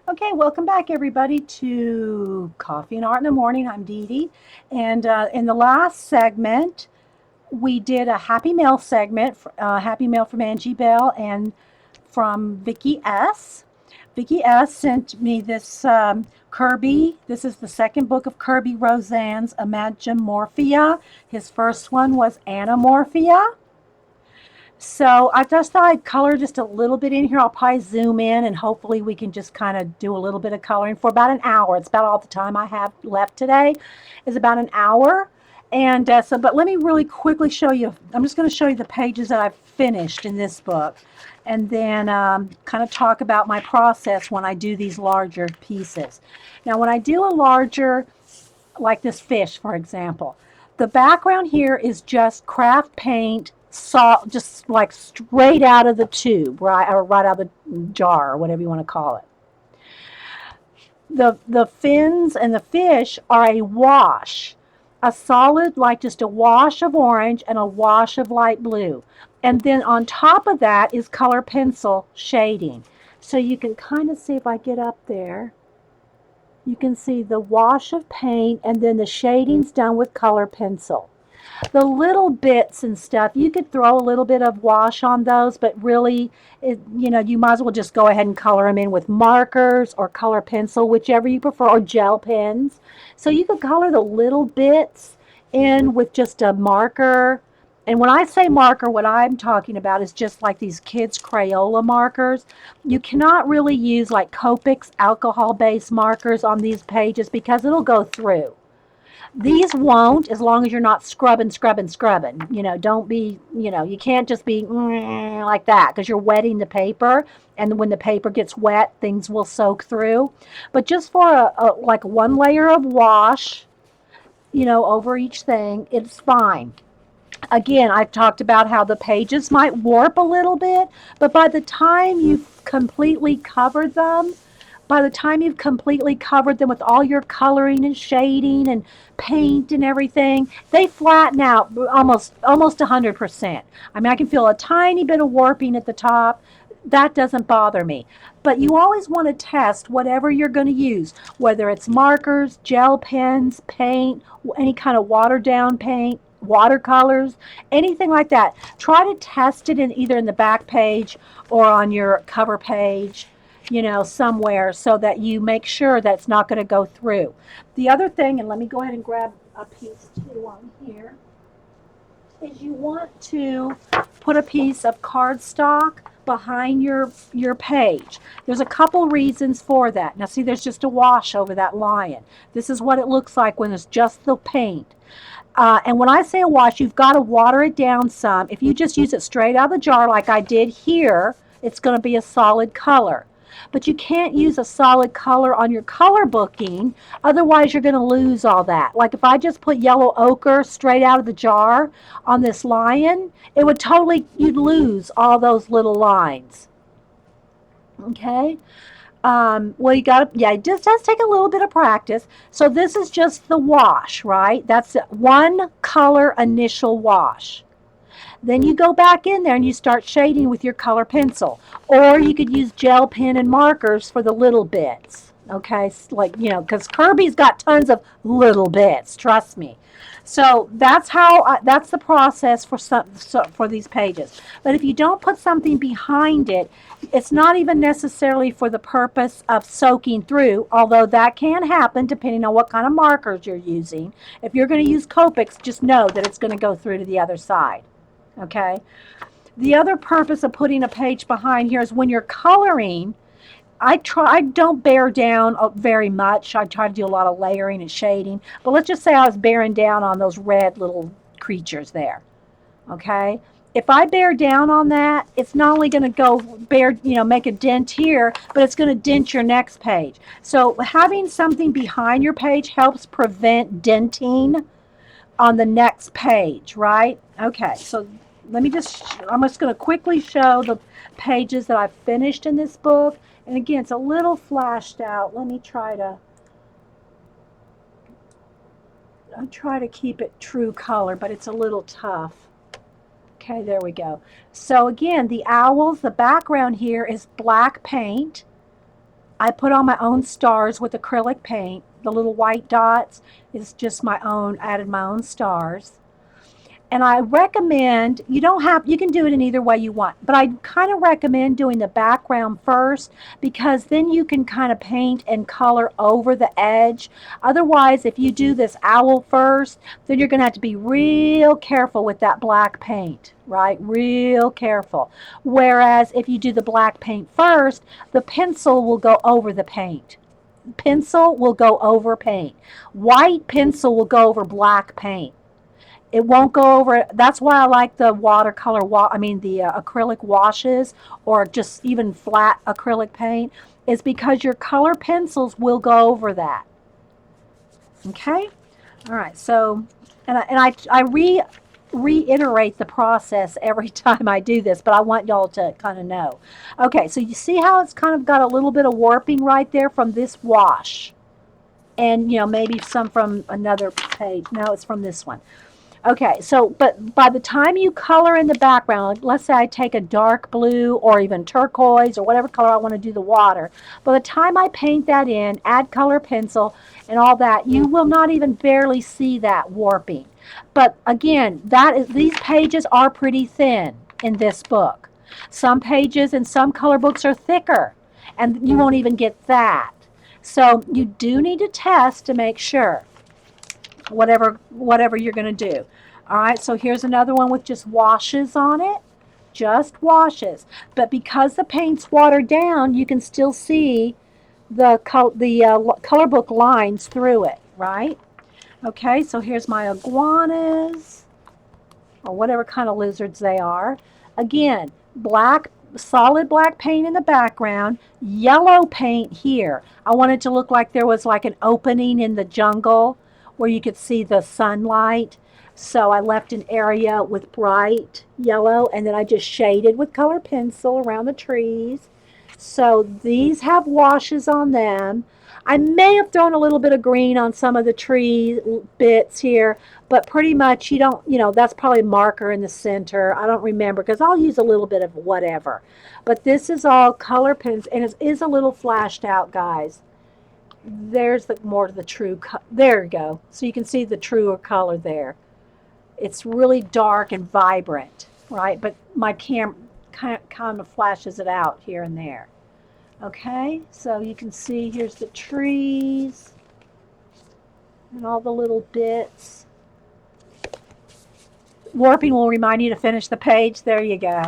Okay, welcome back everybody to Coffee and Art in the Morning. I'm Dede. And in the last segment, we did a Happy Mail segment, Happy Mail from Angie Bell and from Vicky S. Vicky S sent me this Kerby. This is the second book of Kerby Rosanes Imagimorphia. His first one was Anamorphia. So I just thought I'd color just a little bit in here. I'll probably zoom in and hopefully we can just kind of do a little bit of coloring for about an hour. It's about all the time I have left today is about an hour. And but let me really quickly show you. I'm just going to show you the pages that I've finished in this book and then kind of talk about my process when I do these larger pieces. Now, when I do a larger, like this fish, for example, the background here is just craft paint, salt, just like straight out of the tube, right, or right out of the jar, or whatever you want to call it. The fins and the fish are a wash, a solid, like just a wash of orange and a wash of light blue. And then on top of that is color pencil shading. So you can kind of see if I get up there. You can see the wash of paint and then the shadings done with color pencil. The little bits and stuff, you could throw a little bit of wash on those, but really, you might as well just go ahead and color them in with markers or color pencil, whichever you prefer, or gel pens. So you could color the little bits in with just a marker. And when I say marker, what I'm talking about is just like these kids' Crayola markers. You cannot really use like Copics alcohol-based markers on these pages because it'll go through. These won't, as long as you're not scrubbing. Don't be, you can't just be like that because you're wetting the paper. And when the paper gets wet, things will soak through. But just for like one layer of wash, over each thing, it's fine. Again, I've talked about how the pages might warp a little bit, but by the time you've completely covered them with all your coloring and shading and paint and everything, they flatten out almost 100%. I mean, I can feel a tiny bit of warping at the top. That doesn't bother me. But you always want to test whatever you're going to use, whether it's markers, gel pens, paint, any kind of watered down paint, watercolors, anything like that. Try to test it in either in the back page or on your cover page, somewhere so that you make sure that it's not going to go through. The other thing, and let me go ahead and grab a piece too on here, is you want to put a piece of cardstock behind your page. There's a couple reasons for that. Now see, there's just a wash over that lion. This is what it looks like when it's just the paint. And when I say a wash, you've got to water it down some. If you just use it straight out of the jar like I did here, it's going to be a solid color. But you can't use a solid color on your color booking, otherwise you're going to lose all that. Like if I just put yellow ochre straight out of the jar on this lion, you'd lose all those little lines. Okay? Well, it just does take a little bit of practice. So this is just the wash, right? That's one color initial wash. Then you go back in there and you start shading with your color pencil. Or you could use gel pen and markers for the little bits. Okay, because Kerby's got tons of little bits, trust me. So that's the process for these pages. But if you don't put something behind it, it's not even necessarily for the purpose of soaking through, although that can happen depending on what kind of markers you're using. If you're going to use Copics, just know that it's going to go through to the other side. Okay. The other purpose of putting a page behind here is when you're coloring, I don't bear down very much. I try to do a lot of layering and shading. But let's just say I was bearing down on those red little creatures there. Okay? If I bear down on that, it's not only going to make a dent here, but it's going to dent your next page. So having something behind your page helps prevent denting on the next page, right? Okay, so I'm just going to quickly show the pages that I've finished in this book. And again, it's a little flashed out. Let me try to keep it true color, but it's a little tough. Okay, there we go. So again, the owls, the background here is black paint. I put on my own stars with acrylic paint. The little white dots is just my own, added my own stars. And I recommend, you don't have, you can do it in either way you want, but I kind of recommend doing the background first because then you can kind of paint and color over the edge. Otherwise, if you do this owl first, then you're going to have to be real careful with that black paint, right? Real careful. Whereas if you do the black paint first, the pencil will go over the paint. Pencil will go over paint. White pencil will go over black paint. It won't go over. That's why I like the watercolor. I mean the acrylic washes, or just even flat acrylic paint, is because your color pencils will go over that. Okay. All right. So, and I reiterate the process every time I do this, but I want y'all to kind of know. Okay. So you see how it's kind of got a little bit of warping right there from this wash, and maybe some from another page. No, it's from this one. Okay, so, but by the time you color in the background, let's say I take a dark blue or even turquoise or whatever color I want to do the water, by the time I paint that in, add color pencil and all that, you will not even barely see that warping. But again, these pages are pretty thin in this book. Some pages in some color books are thicker, and you won't even get that. So you do need to test to make sure whatever you're going to do. All right, so here's another one with just washes on it, just washes. But because the paint's watered down, you can still see the color book lines through it, right? Okay, so here's my iguanas, or whatever kind of lizards they are. Again, solid black paint in the background, yellow paint here. I want it to look like there was like an opening in the jungle where you could see the sunlight. So I left an area with bright yellow, and then I just shaded with color pencil around the trees. So these have washes on them. I may have thrown a little bit of green on some of the tree bits here, but pretty much that's probably a marker in the center. I don't remember because I'll use a little bit of whatever. But this is all color pens, and it is a little flashed out, guys. There's more of the true, there you go. So you can see the truer color there. It's really dark and vibrant, right? But my camera kind of flashes it out here and there. Okay, so you can see here's the trees and all the little bits. Warping will remind you to finish the page. There you go.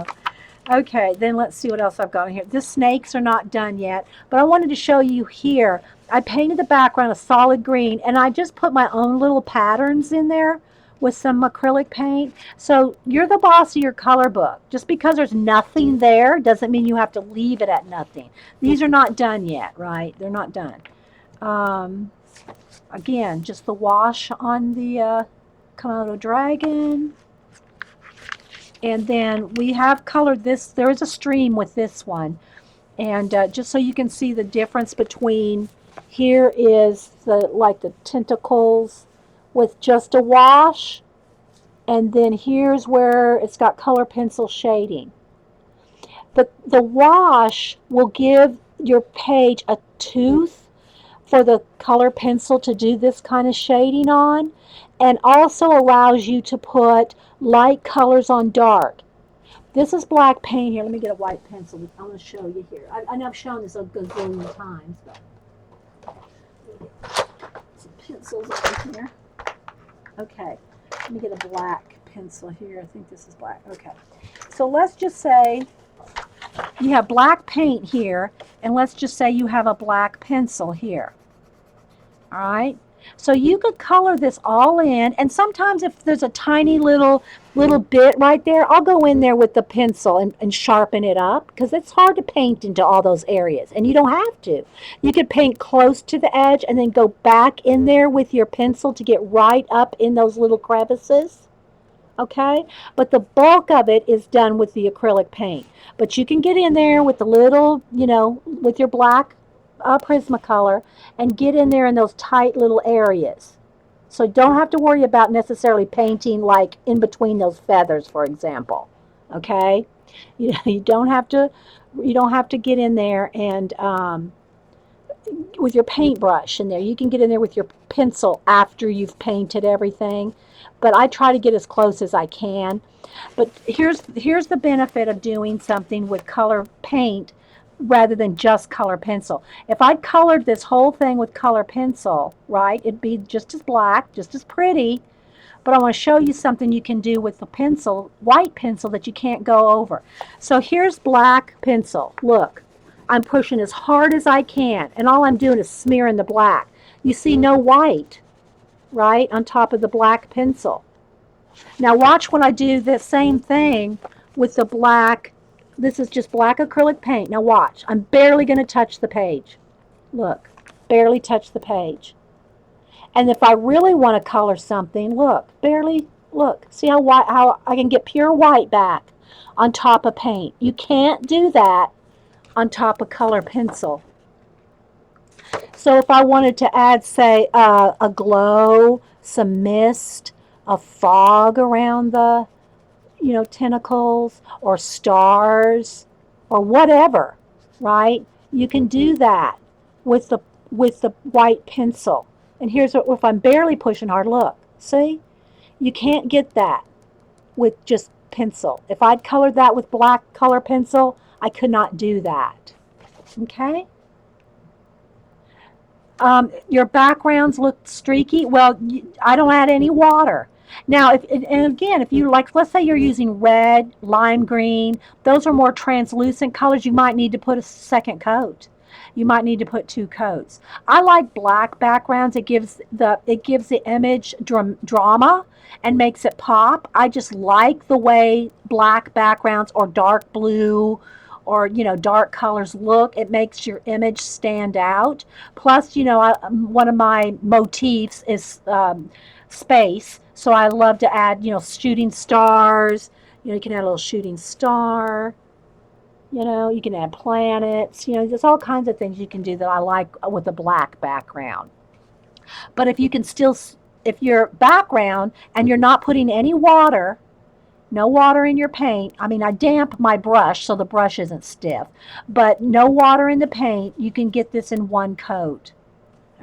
Okay, then let's see what else I've got in here. The snakes are not done yet, but I wanted to show you here. I painted the background a solid green, and I just put my own little patterns in there with some acrylic paint. So you're the boss of your color book. Just because there's nothing there doesn't mean you have to leave it at nothing. These are not done yet, right? They're not done. Again, just the wash on the Komodo dragon. And then we have colored this. There is a stream with this one. And just so you can see the difference between, here is the tentacles with just a wash, and then here's where it's got color pencil shading. But the wash will give your page a tooth for the color pencil to do this kind of shading on, and also allows you to put light colors on dark. This is black paint here. Let me get a white pencil. I'm going to show you here. I know I've shown this a gazillion times, but some pencils over here. Okay, let me get a black pencil here. I think this is black. Okay, so let's just say you have black paint here, and let's just say you have a black pencil here. All right, so you could color this all in, and sometimes if there's a tiny little bit right there, I'll go in there with the pencil and sharpen it up, because it's hard to paint into all those areas, and you don't have to. You could paint close to the edge and then go back in there with your pencil to get right up in those little crevices. Okay, but the bulk of it is done with the acrylic paint. But you can get in there with the little, with your black Prismacolor and get in there in those tight little areas. So don't have to worry about necessarily painting like in between those feathers, for example. Okay, you don't have to get in there and with your paintbrush in there. You can get in there with your pencil after you've painted everything, but I try to get as close as I can. But here's the benefit of doing something with color paint rather than just color pencil. If I colored this whole thing with color pencil, right, it'd be just as black, just as pretty, but I want to show you something you can do with the pencil, white pencil, that you can't go over. So here's black pencil. Look, I'm pushing as hard as I can, and all I'm doing is smearing the black. You see no white, right, on top of the black pencil. Now watch when I do the same thing with the black. This is just black acrylic paint. Now watch. I'm barely going to touch the page. Look, barely touch the page. And if I really want to color something, look, barely, look. See how white, how I can get pure white back on top of paint. You can't do that on top of color pencil. So if I wanted to add, say, a glow, some mist, a fog around the, tentacles, or stars, or whatever, right? You can do that with the white pencil. And here's what, if I'm barely pushing hard, look, see? You can't get that with just pencil. If I'd colored that with black color pencil, I could not do that. Okay? Your backgrounds look streaky. Well, I don't add any water. Now, and again, if you like, let's say you're using red, lime green, those are more translucent colors, you might need to put a second coat. You might need to put 2 coats. I like black backgrounds. It gives the image drama and makes it pop. I just like the way black backgrounds or dark blue or dark colors look. It makes your image stand out. Plus, one of my motifs is space, so I love to add shooting stars. You can add a little shooting star. You can add planets. There's all kinds of things you can do that I like with a black background. But if your background and you're not putting any water, no water in your paint. I mean, I damp my brush so the brush isn't stiff, but no water in the paint, you can get this in 1 coat.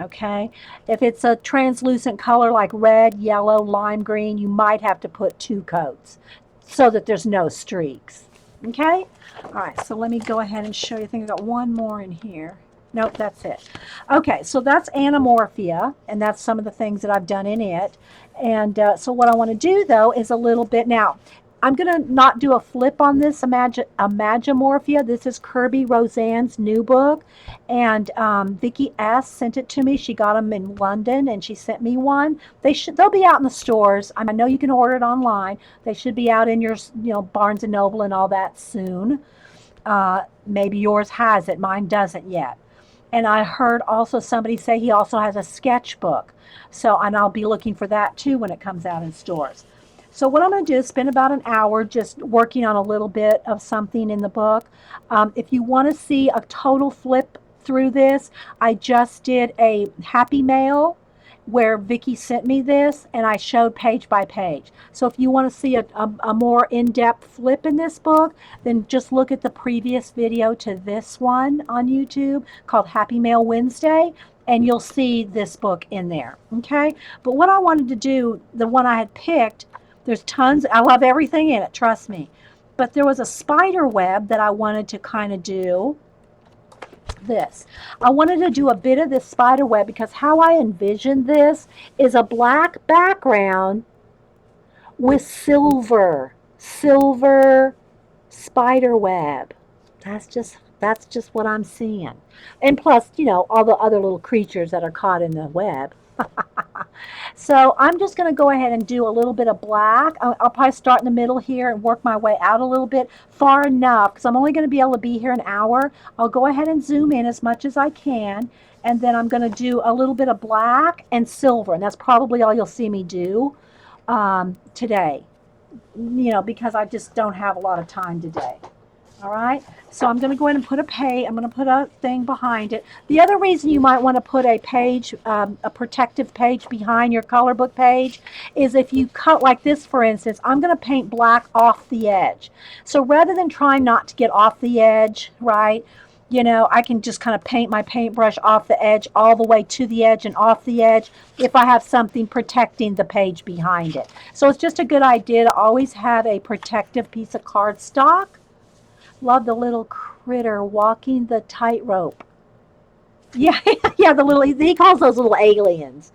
Okay? If it's a translucent color like red, yellow, lime green, you might have to put 2 coats so that there's no streaks. Okay? All right, so let me go ahead and show you. I think I got one more in here. Nope, that's it. Okay, so that's Anamorphia, and that's some of the things that I've done in it. And so what I want to do, though, is a little bit. Now, I'm going to not do a flip on this Imagimorphia. This is Kerby Rosanes' new book, and Vicki S. sent it to me. She got them in London, and she sent me one. They'll be out in the stores. I know you can order it online. They should be out in your Barnes and Noble and all that soon. Maybe yours has it. Mine doesn't yet. And I heard also somebody say he also has a sketchbook. And I'll be looking for that too when it comes out in stores. So what I'm going to do is spend about an hour just working on a little bit of something in the book. If you want to see a total flip through this, I just did a Happy Mail where Vicki sent me this, and I showed page by page. So if you want to see a more in-depth flip in this book, then just look at the previous video to this one on YouTube called Happy Mail Wednesday, and you'll see this book in there, okay? But what I wanted to do, the one I had picked, there's tons, I love everything in it, trust me. But there was a spider web that I wanted to kind of do this. I wanted to do a bit of this spider web because how I envisioned this is a black background with silver spider web. That's just what I'm seeing. And plus, all the other little creatures that are caught in the web. So I'm just going to go ahead and do a little bit of black. I'll probably start in the middle here and work my way out a little bit far enough because I'm only going to be able to be here an hour. I'll go ahead and zoom in as much as I can, and then I'm going to do a little bit of black and silver, and that's probably all you'll see me do today, because I just don't have a lot of time today. All right, so I'm going to go ahead and put I'm going to put a thing behind it. The other reason you might want to put a page, a protective page behind your color book page is if you cut like this, for instance, I'm going to paint black off the edge. So rather than trying not to get off the edge, right, You know, I can just kind of paint my paintbrush off the edge all the way to the edge and off the edge if I have something protecting the page behind it. So it's just a good idea to always have a protective piece of cardstock. Love the little critter walking the tightrope. Yeah, yeah, the little, he calls those little aliens.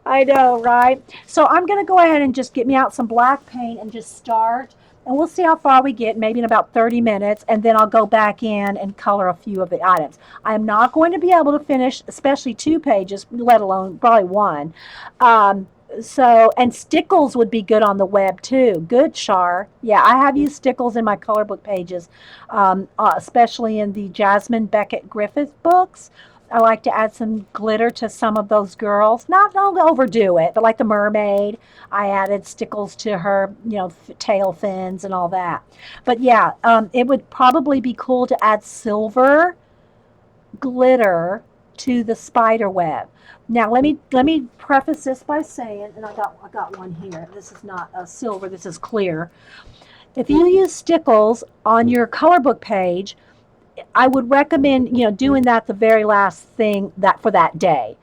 I know, right? So I'm going to go ahead and just get me out some black paint and just start. And we'll see how far we get, maybe in about 30 minutes, and then I'll go back in and color a few of the items. I'm not going to be able to finish, especially 2 pages, let alone probably one. Um, and stickles would be good on the web too. Good, Char. Yeah, I have used stickles in my color book pages, especially in the Jasmine Beckett Griffith books. I like to add some glitter to some of those girls. Not don't overdo it, but like the mermaid, I added stickles to her, tail fins and all that. But yeah, it would probably be cool to add silver glitter to the spider web. Now let me preface this by saying, and I got one here. This is not a silver. This is clear. If you use stickles on your color book page, I would recommend, doing that the very last thing that for that day.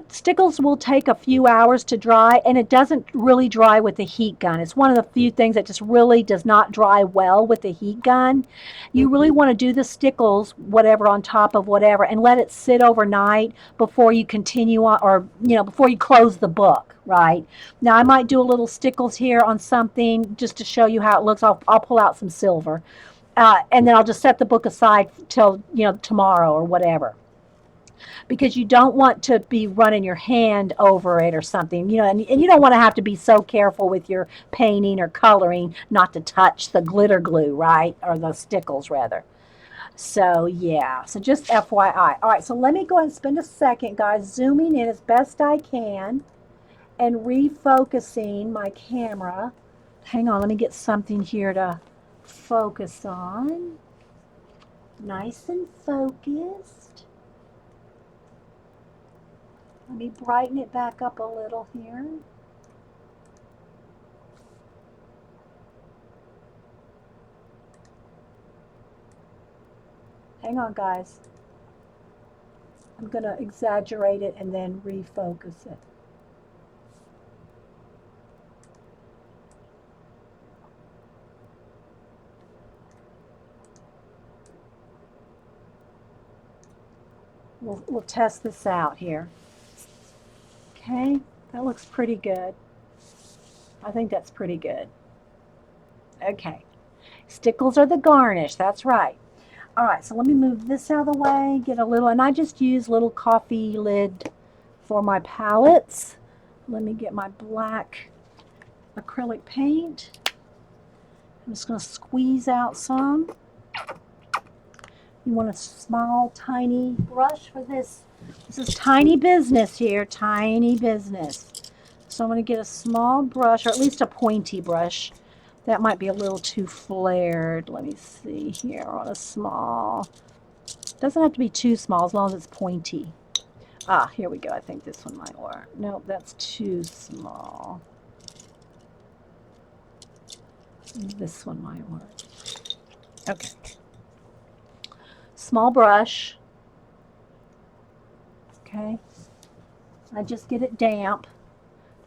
Stickles will take a few hours to dry, and it doesn't really dry with the heat gun. It's one of the few things that just really does not dry well with the heat gun. You really want to do the stickles, whatever, on top of whatever, and let it sit overnight before you continue on, or, before you close the book, right? Now, I might do a little stickles here on something just to show you how it looks. I'll pull out some silver. And then I'll just set the book aside till tomorrow or whatever, because you don't want to be running your hand over it or something, and you don't want to have to be so careful with your painting or coloring not to touch the glitter glue, right, or the stickles rather. So yeah, so just FYI. All right, so let me go and spend a second, guys, zooming in as best I can and refocusing my camera. Hang on, let me get something here to focus on. Nice and focused. Let me brighten it back up a little here. Hang on, guys. I'm going to exaggerate it and then refocus it. We'll test this out here. Okay, that looks pretty good. I think that's pretty good. Okay, stickles are the garnish, that's right. All right, so let me move this out of the way, get a little, and I just use little coffee lid for my palettes. Let me get my black acrylic paint. I'm just going to squeeze out some. You want a small, tiny brush for this. This is tiny business here, tiny business. So I'm going to get a small brush, or at least a pointy brush. That might be a little too flared. Let me see here on a small. Doesn't have to be too small as long as it's pointy. Ah, here we go. I think this one might work. Nope, that's too small. This one might work. Okay. Small brush. Okay. I just get it damp,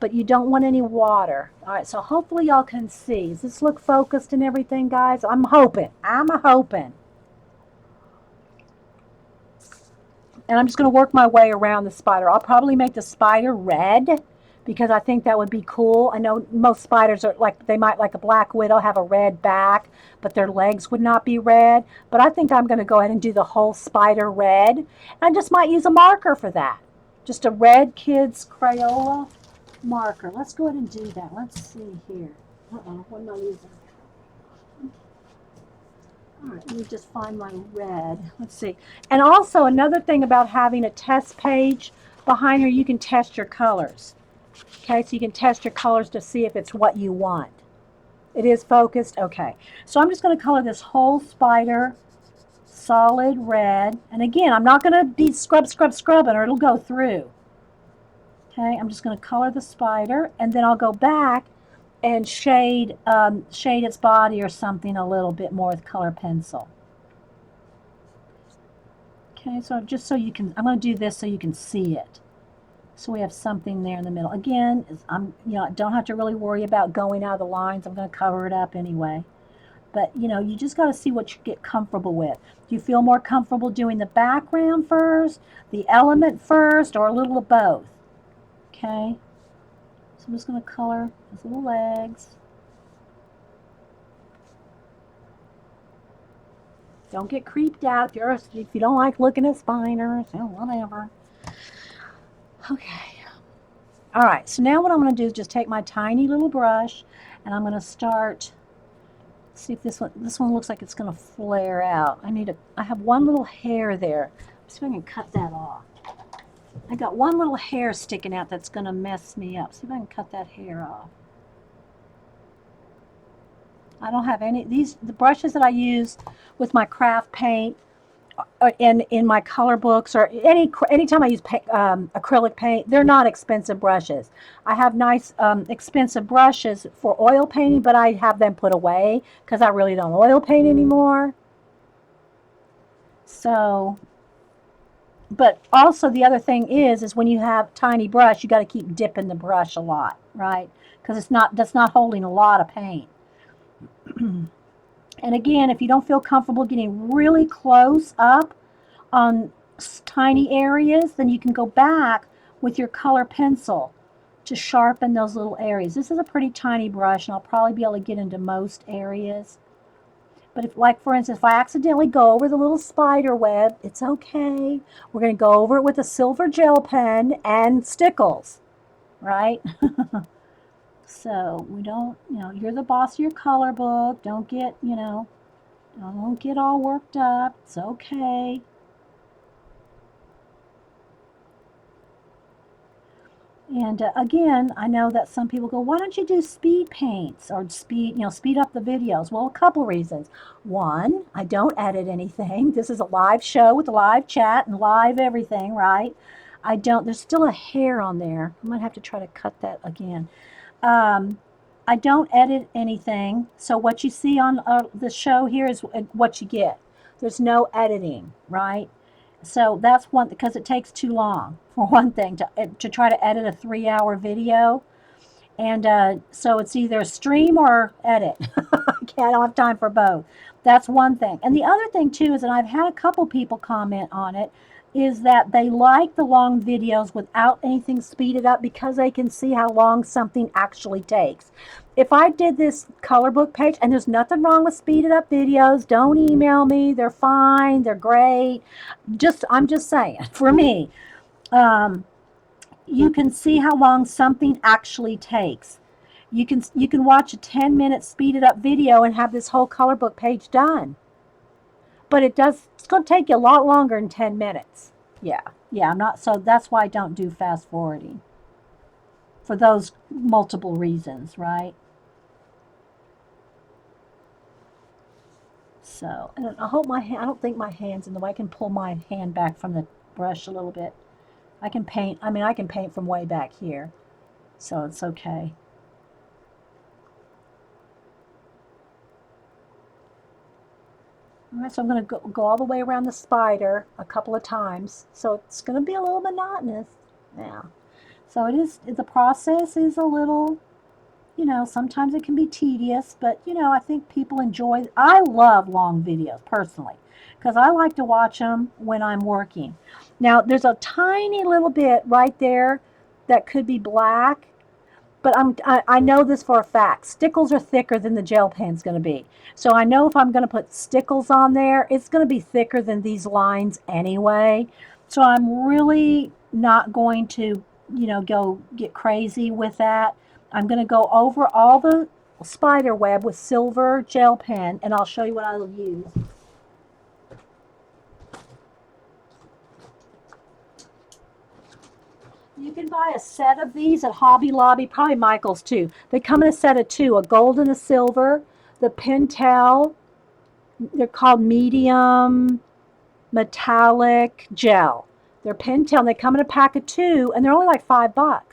but you don't want any water. All right, so hopefully y'all can see. Does this look focused and everything, guys? I'm hoping. I'm a hoping. And I'm just going to work my way around the spider. I'll probably make the spider red because I think that would be cool. I know most spiders are like, they might, like a black widow, have a red back, but their legs would not be red. But I think I'm going to go ahead and do the whole spider red. And I just might use a marker for that. Just a red Kids Crayola marker. Let's go ahead and do that. Let's see here. What am I using? All right, let me just find my red. Let's see. And also another thing about having a test page behind here, you can test your colors. Okay, so you can test your colors to see if it's what you want. It is focused? Okay. So I'm just going to color this whole spider solid red. And again, I'm not going to be scrubbing or it'll go through. Okay, I'm just going to color the spider, and then I'll go back and shade its body or something a little bit more with color pencil. Okay, so just so you can, I'm going to do this so you can see it. So we have something there in the middle. Again, I don't have to really worry about going out of the lines. I'm going to cover it up anyway. But, you just got to see what you get comfortable with. Do you feel more comfortable doing the background first, the element first, or a little of both? Okay. So I'm just going to color his little legs. Don't get creeped out if you don't like looking at spiders, whatever. Okay. All right, so now what I'm going to do is just take my tiny little brush and I'm going to start, see if this one looks like it's going to flare out. I have one little hair there. Let's see if I can cut that off. I got one little hair sticking out that's going to mess me up. See if I can cut that hair off. I don't have any, the brushes that I use with my craft paint in my color books or anytime I use acrylic paint, they're not expensive brushes. I have nice expensive brushes for oil painting, but I have them put away because I really don't oil paint anymore. So, but also the other thing is when you have tiny brush, you got to keep dipping the brush a lot, right? Because that's not holding a lot of paint. And again, if you don't feel comfortable getting really close up on tiny areas, then you can go back with your color pencil to sharpen those little areas. This is a pretty tiny brush, and I'll probably be able to get into most areas. But if, like for instance, if I accidentally go over the little spider web, it's okay. We're going to go over it with a silver gel pen and stickles, right? So we don't, you're the boss of your color book. Don't get all worked up. It's okay. And again, I know that some people go, why don't you do speed paints or speed up the videos? Well, a couple reasons. One, I don't edit anything. This is a live show with a live chat and live everything, right? There's still a hair on there. I might have to try to cut that again. I don't edit anything. So what you see on the show here is what you get. There's no editing, right? So that's one, because it takes too long, for one thing, to try to edit a 3-hour video. And so it's either stream or edit. I don't have time for both. That's one thing. And the other thing, too, is that I've had a couple people comment on it, is that they like the long videos without anything speeded up because they can see how long something actually takes. If I did this color book page, and there's nothing wrong with speeded up videos, don't email me. They're fine. They're great. I'm just saying, for me, you can see how long something actually takes. You can watch a 10-minute speeded up video and have this whole color book page done. But it's going to take you a lot longer than 10 minutes. Yeah, so that's why I don't do fast forwarding. For those multiple reasons, right? So, I don't think my hand's in the way. I can pull my hand back from the brush a little bit. I can paint from way back here. So it's okay. All right, so I'm going to go all the way around the spider a couple of times. So it's going to be a little monotonous. Yeah. So the process is a little, sometimes it can be tedious, but, I think people I love long videos, personally, because I like to watch them when I'm working. Now, there's a tiny little bit right there that could be black, but I know this for a fact. Stickles are thicker than the gel pen's going to be. So I know if I'm going to put stickles on there, it's going to be thicker than these lines anyway. So I'm really not going to, go get crazy with that. I'm going to go over all the spider web with silver gel pen, and I'll show you what I'll use. You can buy a set of these at Hobby Lobby, probably Michael's too. They come in a set of two, a gold and a silver. The Pentel, they're called medium metallic gel. They're Pentel, and they come in a pack of two, and they're only like $5.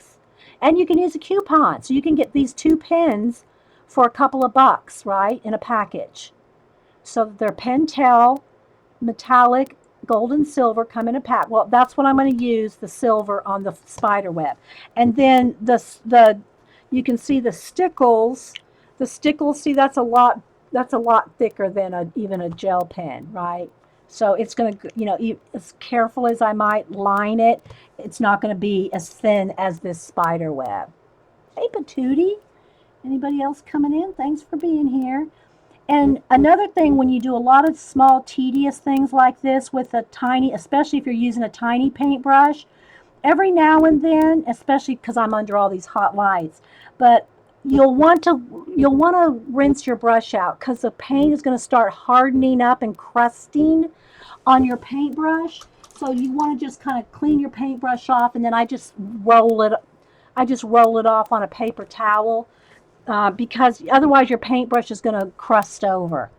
And you can use a coupon, so you can get these 2 pens for a couple of bucks, right, in a package. So they're Pentel metallic gold and silver come in a pack. Well, that's what I'm going to use, the silver on the spider web. And then you can see the stickles. The stickles, see, that's a lot thicker than even a gel pen, right? So it's going to, as careful as I might line it, it's not going to be as thin as this spider web. Hey, Patootie. Anybody else coming in? Thanks for being here. And another thing, when you do a lot of small, tedious things like this with a tiny, especially if you're using a tiny paintbrush, every now and then, especially because I'm under all these hot lights, but you'll want to rinse your brush out because the paint is going to start hardening up and crusting on your paintbrush. So you want to just kind of clean your paintbrush off, and then I just roll it. Off on a paper towel because otherwise your paintbrush is going to crust over.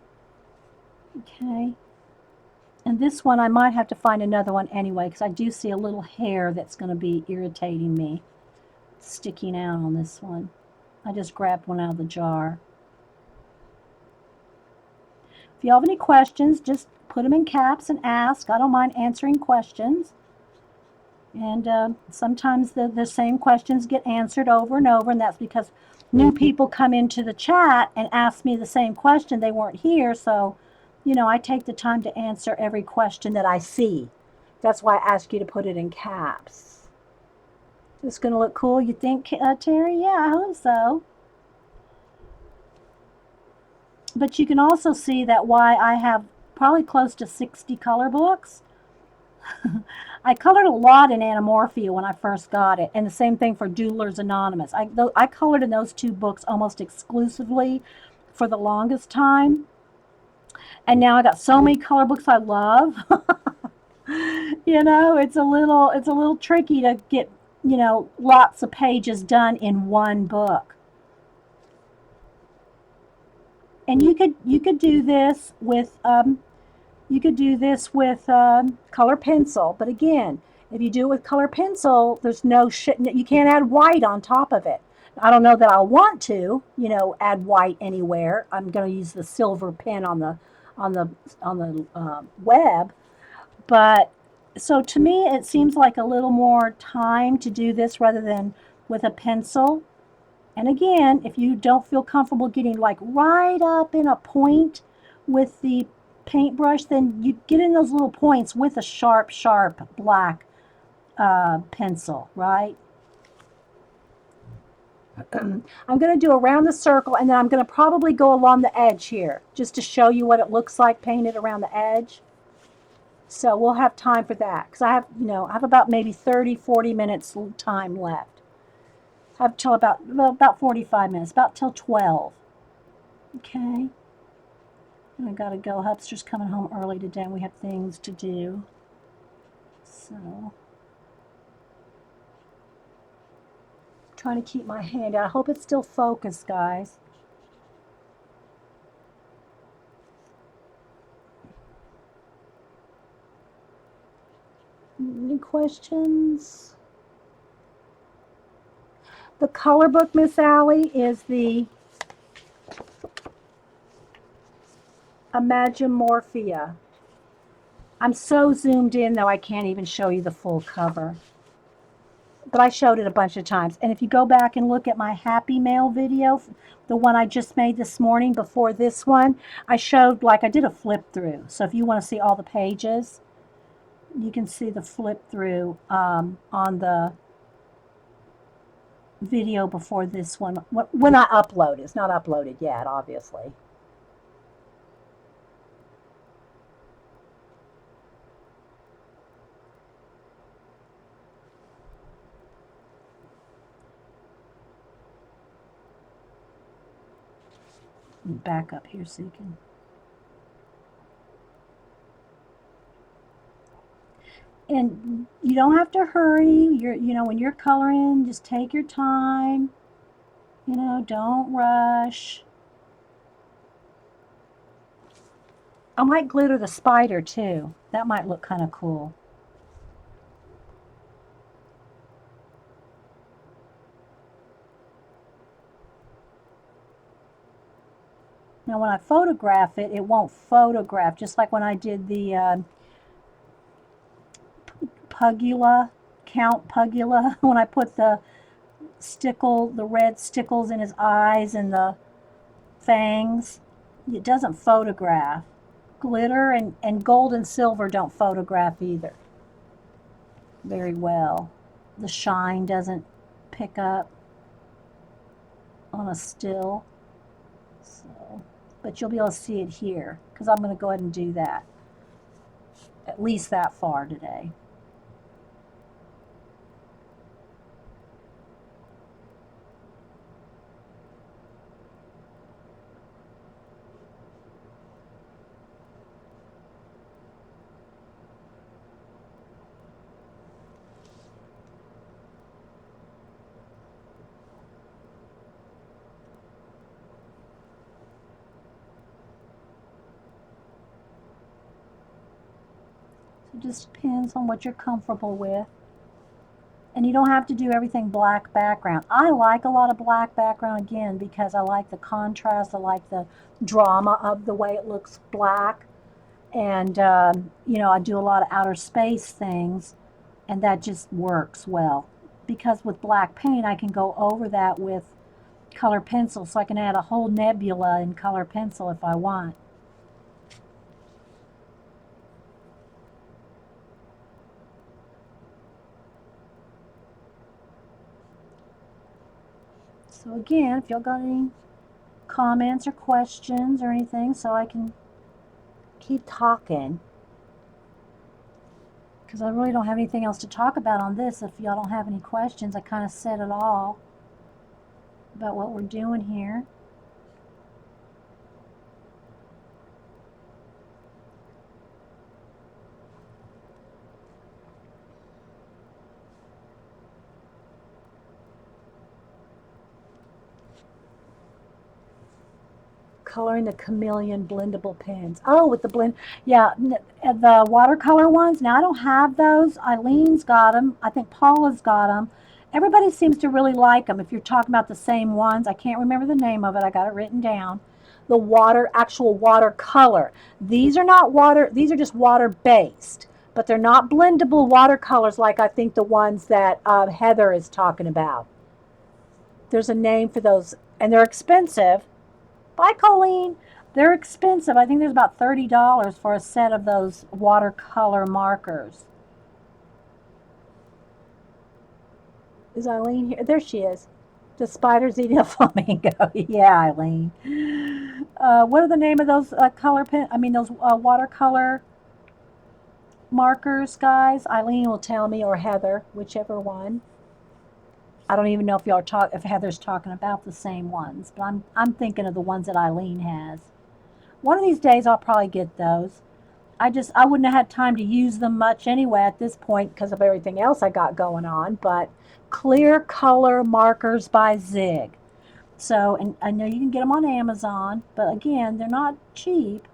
Okay. And this one, I might have to find another one anyway, because I do see a little hair that's going to be irritating me, sticking out on this one. I just grabbed one out of the jar. If you have any questions, just put them in caps and ask. I don't mind answering questions. And sometimes the same questions get answered over and over, and that's because new people come into the chat and ask me the same question. They weren't here, so I take the time to answer every question that I see. That's why I ask you to put it in caps. It's going to look cool, you think, Terry? Yeah, I hope so. But you can also see that why I have probably close to 60 color books. I colored a lot in Animorphia when I first got it, and the same thing for Doodlers Anonymous. I colored in those two books almost exclusively for the longest time. And now I got so many color books I love. It's a little tricky to get, lots of pages done in one book. And you could do this with color pencil, but again, if you do it with color pencil, there's you can't add white on top of it. I don't know that I'll want to, add white anywhere. I'm going to use the silver pen on the web, but so to me, it seems like a little more time to do this rather than with a pencil. And again, if you don't feel comfortable getting like right up in a point with the paintbrush, then you get in those little points with a sharp black pencil, right? I'm going to do around the circle, and then I'm going to probably go along the edge here just to show you what it looks like painted around the edge. So we'll have time for that because I have about maybe 30-40 minutes time left. I have till about 45 minutes, about till 12. Okay. I gotta go. Hubster's coming home early today, and we have things to do. So, trying to keep my hand out. I hope it's still focused, guys. Any questions? The color book, Miss Allie, is the Imagimorphia. I'm so zoomed in, though, I can't even show you the full cover. But I showed it a bunch of times. And if you go back and look at my Happy Mail video, the one I just made this morning before this one, I showed, I did a flip through. So if you want to see all the pages, you can see the flip through on the video before this one. When I upload, it's not uploaded yet, obviously. Back up here so you can. And you don't have to hurry. When you're coloring, just take your time. Don't rush. I might glitter the spider too. That might look kind of cool. Now when I photograph it, it won't photograph, just like when I did the Pugula, Count Pugula, when I put the red stickles in his eyes and the fangs. It doesn't photograph. Glitter and gold and silver don't photograph either very well. The shine doesn't pick up on a still. So, but you'll be able to see it here because I'm going to go ahead and do that. At least that far today. It just depends on what you're comfortable with. And you don't have to do everything black background. I like a lot of black background again because I like the contrast. I like the drama of the way it looks black. And, I do a lot of outer space things, and that just works well. Because with black paint, I can go over that with color pencil, so I can add a whole nebula in color pencil if I want. So again, if y'all got any comments or questions or anything, so I can keep talking. Because I really don't have anything else to talk about on this. If y'all don't have any questions, I kind of said it all about what we're doing here. Coloring the Chameleon blendable pens. Oh, with the blend, yeah, the watercolor ones. Now I don't have those. Eileen's got them. I think Paula's got them. Everybody seems to really like them. If you're talking about the same ones, I can't remember the name of it. I got it written down. The actual watercolor. These are not water. These are just water based, but they're not blendable watercolors like I think the ones that Heather is talking about. There's a name for those, and they're expensive. Bye, Colleen. They're expensive. I think there's about $30 for a set of those watercolor markers. Is Eileen here? There she is. The spider's eating a flamingo. Yeah, Eileen. What are the name of those those watercolor markers, guys? Eileen will tell me, or Heather, whichever one. I don't even know if Heather's talking about the same ones, but I'm thinking of the ones that Eileen has. One of these days I'll probably get those. I wouldn't have had time to use them much anyway at this point because of everything else I got going on, but Clear Color Markers by Zig. So, and I know you can get them on Amazon, but again, they're not cheap.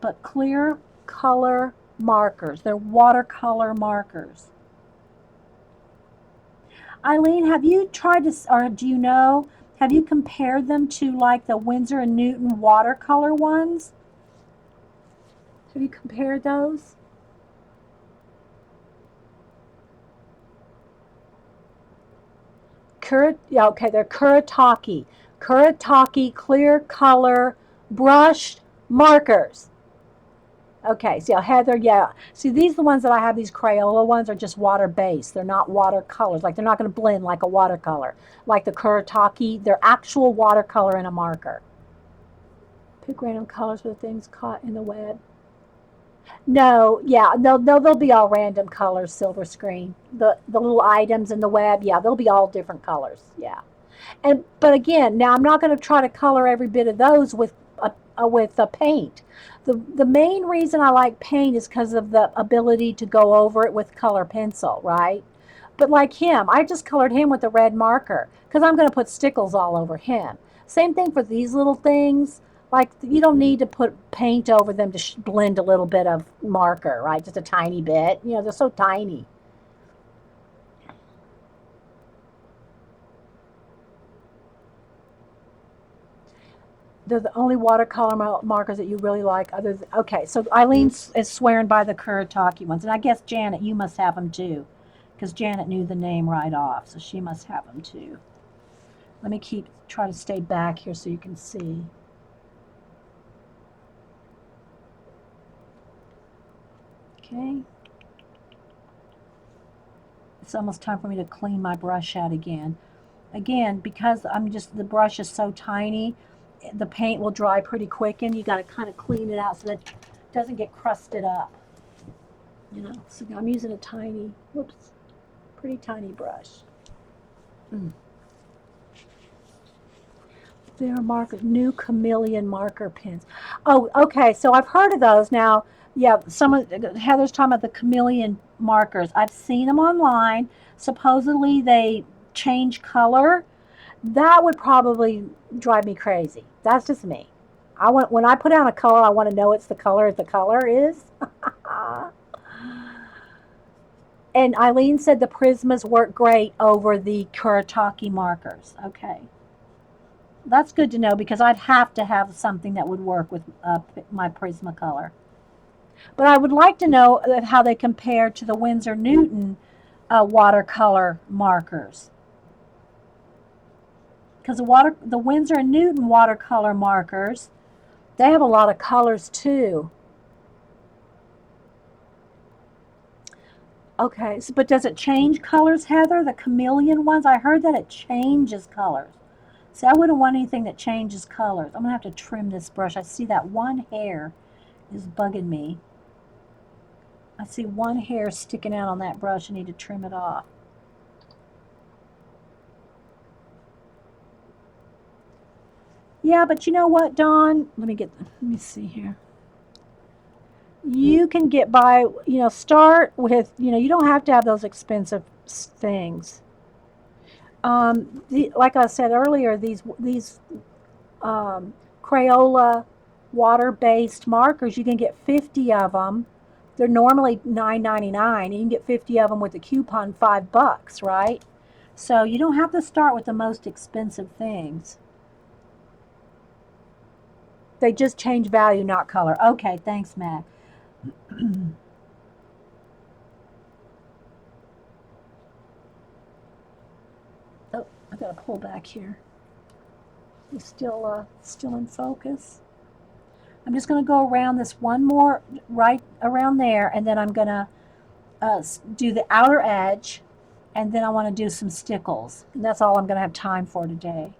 But Clear Color Markers, they're watercolor markers. Eileen, have you tried to, or do you know, have you compared them to like the Winsor & Newton watercolor ones? Have you compared those? Yeah, okay, they're Kuretake. Kuretake clear color brushed markers. Okay, so Heather, yeah. See, these are the ones that I have. These Crayola ones are just water based. They're not watercolors. Like they're not going to blend like a watercolor. Like the Kuretake, they're actual watercolor in a marker. Pick random colors for the things caught in the web. No, yeah, no, they'll be all random colors, silver screen. The little items in the web, yeah, they'll be all different colors. Yeah. But again, now I'm not going to try to color every bit of those with a paint. The main reason I like paint is because of the ability to go over it with color pencil, right? But like him, I just colored him with a red marker because I'm going to put stickles all over him. Same thing for these little things. Like you don't need to put paint over them to blend a little bit of marker, right? Just a tiny bit. They're so tiny. They're the only watercolor markers that you really like. Okay, so Eileen is swearing by the Kuretake ones, and I guess Janet, you must have them too, because Janet knew the name right off, so she must have them too. Let me try to stay back here so you can see. Okay. It's almost time for me to clean my brush out again. Again, because the brush is so tiny, the paint will dry pretty quick, and you got to kind of clean it out so that it doesn't get crusted up. You know, so I'm using a pretty tiny brush. There are new Chameleon marker pens. Oh, okay, so I've heard of those now. Yeah, Heather's talking about the Chameleon markers. I've seen them online. Supposedly they change color. That would probably drive me crazy. That's just me. When I put down a color, I want to know it's the color is. And Eileen said the Prismas work great over the Kuretake markers. Okay. That's good to know because I'd have to have something that would work with my Prismacolor. But I would like to know how they compare to the Winsor Newton watercolor markers. Because the Winsor and Newton watercolor markers, they have a lot of colors too. Okay, but does it change colors, Heather? The Chameleon ones? I heard that it changes colors. See, I wouldn't want anything that changes colors. I'm going to have to trim this brush. I see that one hair is bugging me. I see one hair sticking out on that brush. I need to trim it off. Yeah, but you know what, Dawn? Let me see here. You can get by, start with, you don't have to have those expensive things. Like I said earlier, these Crayola water-based markers, you can get 50 of them. They're normally $9.99. You can get 50 of them with a coupon, $5, right? So you don't have to start with the most expensive things. They just change value, not color. Okay, thanks, Matt. Oh, I gotta pull back here. It's still in focus. I'm just gonna go around this one more, right around there, and then I'm gonna do the outer edge, and then I want to do some stickles. And that's all I'm gonna have time for today.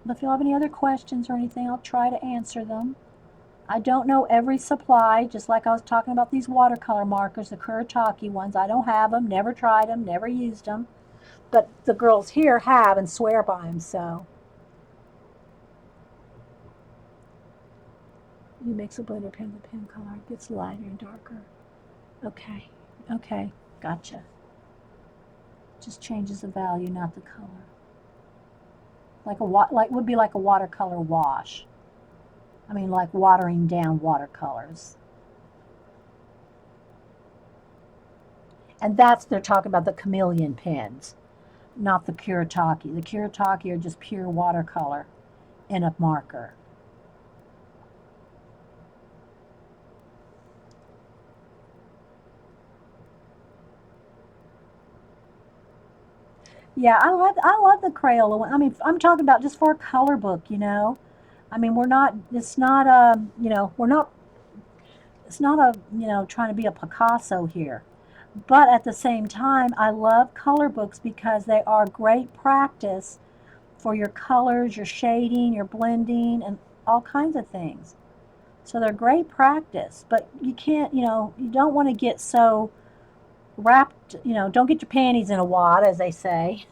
But if you have any other questions or anything, I'll try to answer them. I don't know every supply, just like I was talking about these watercolor markers, the Kuretake ones. I don't have them, never tried them, never used them. But the girls here have and swear by them, so. You mix a blender pen with pen color. It gets lighter and darker. Okay, gotcha. Just changes the value, not the color. Would be like a watercolor wash. I mean, like watering down watercolors. And they're talking about the Chameleon pens, not the Kuretake. The Kuretake are just pure watercolor in a marker. Yeah, I love the Crayola one. I mean, I'm talking about just for a color book, I mean, it's not trying to be a Picasso here. But at the same time, I love color books because they are great practice for your colors, your shading, your blending, and all kinds of things. So they're great practice, but you can't, you don't want to get so wrapped, don't get your panties in a wad, as they say,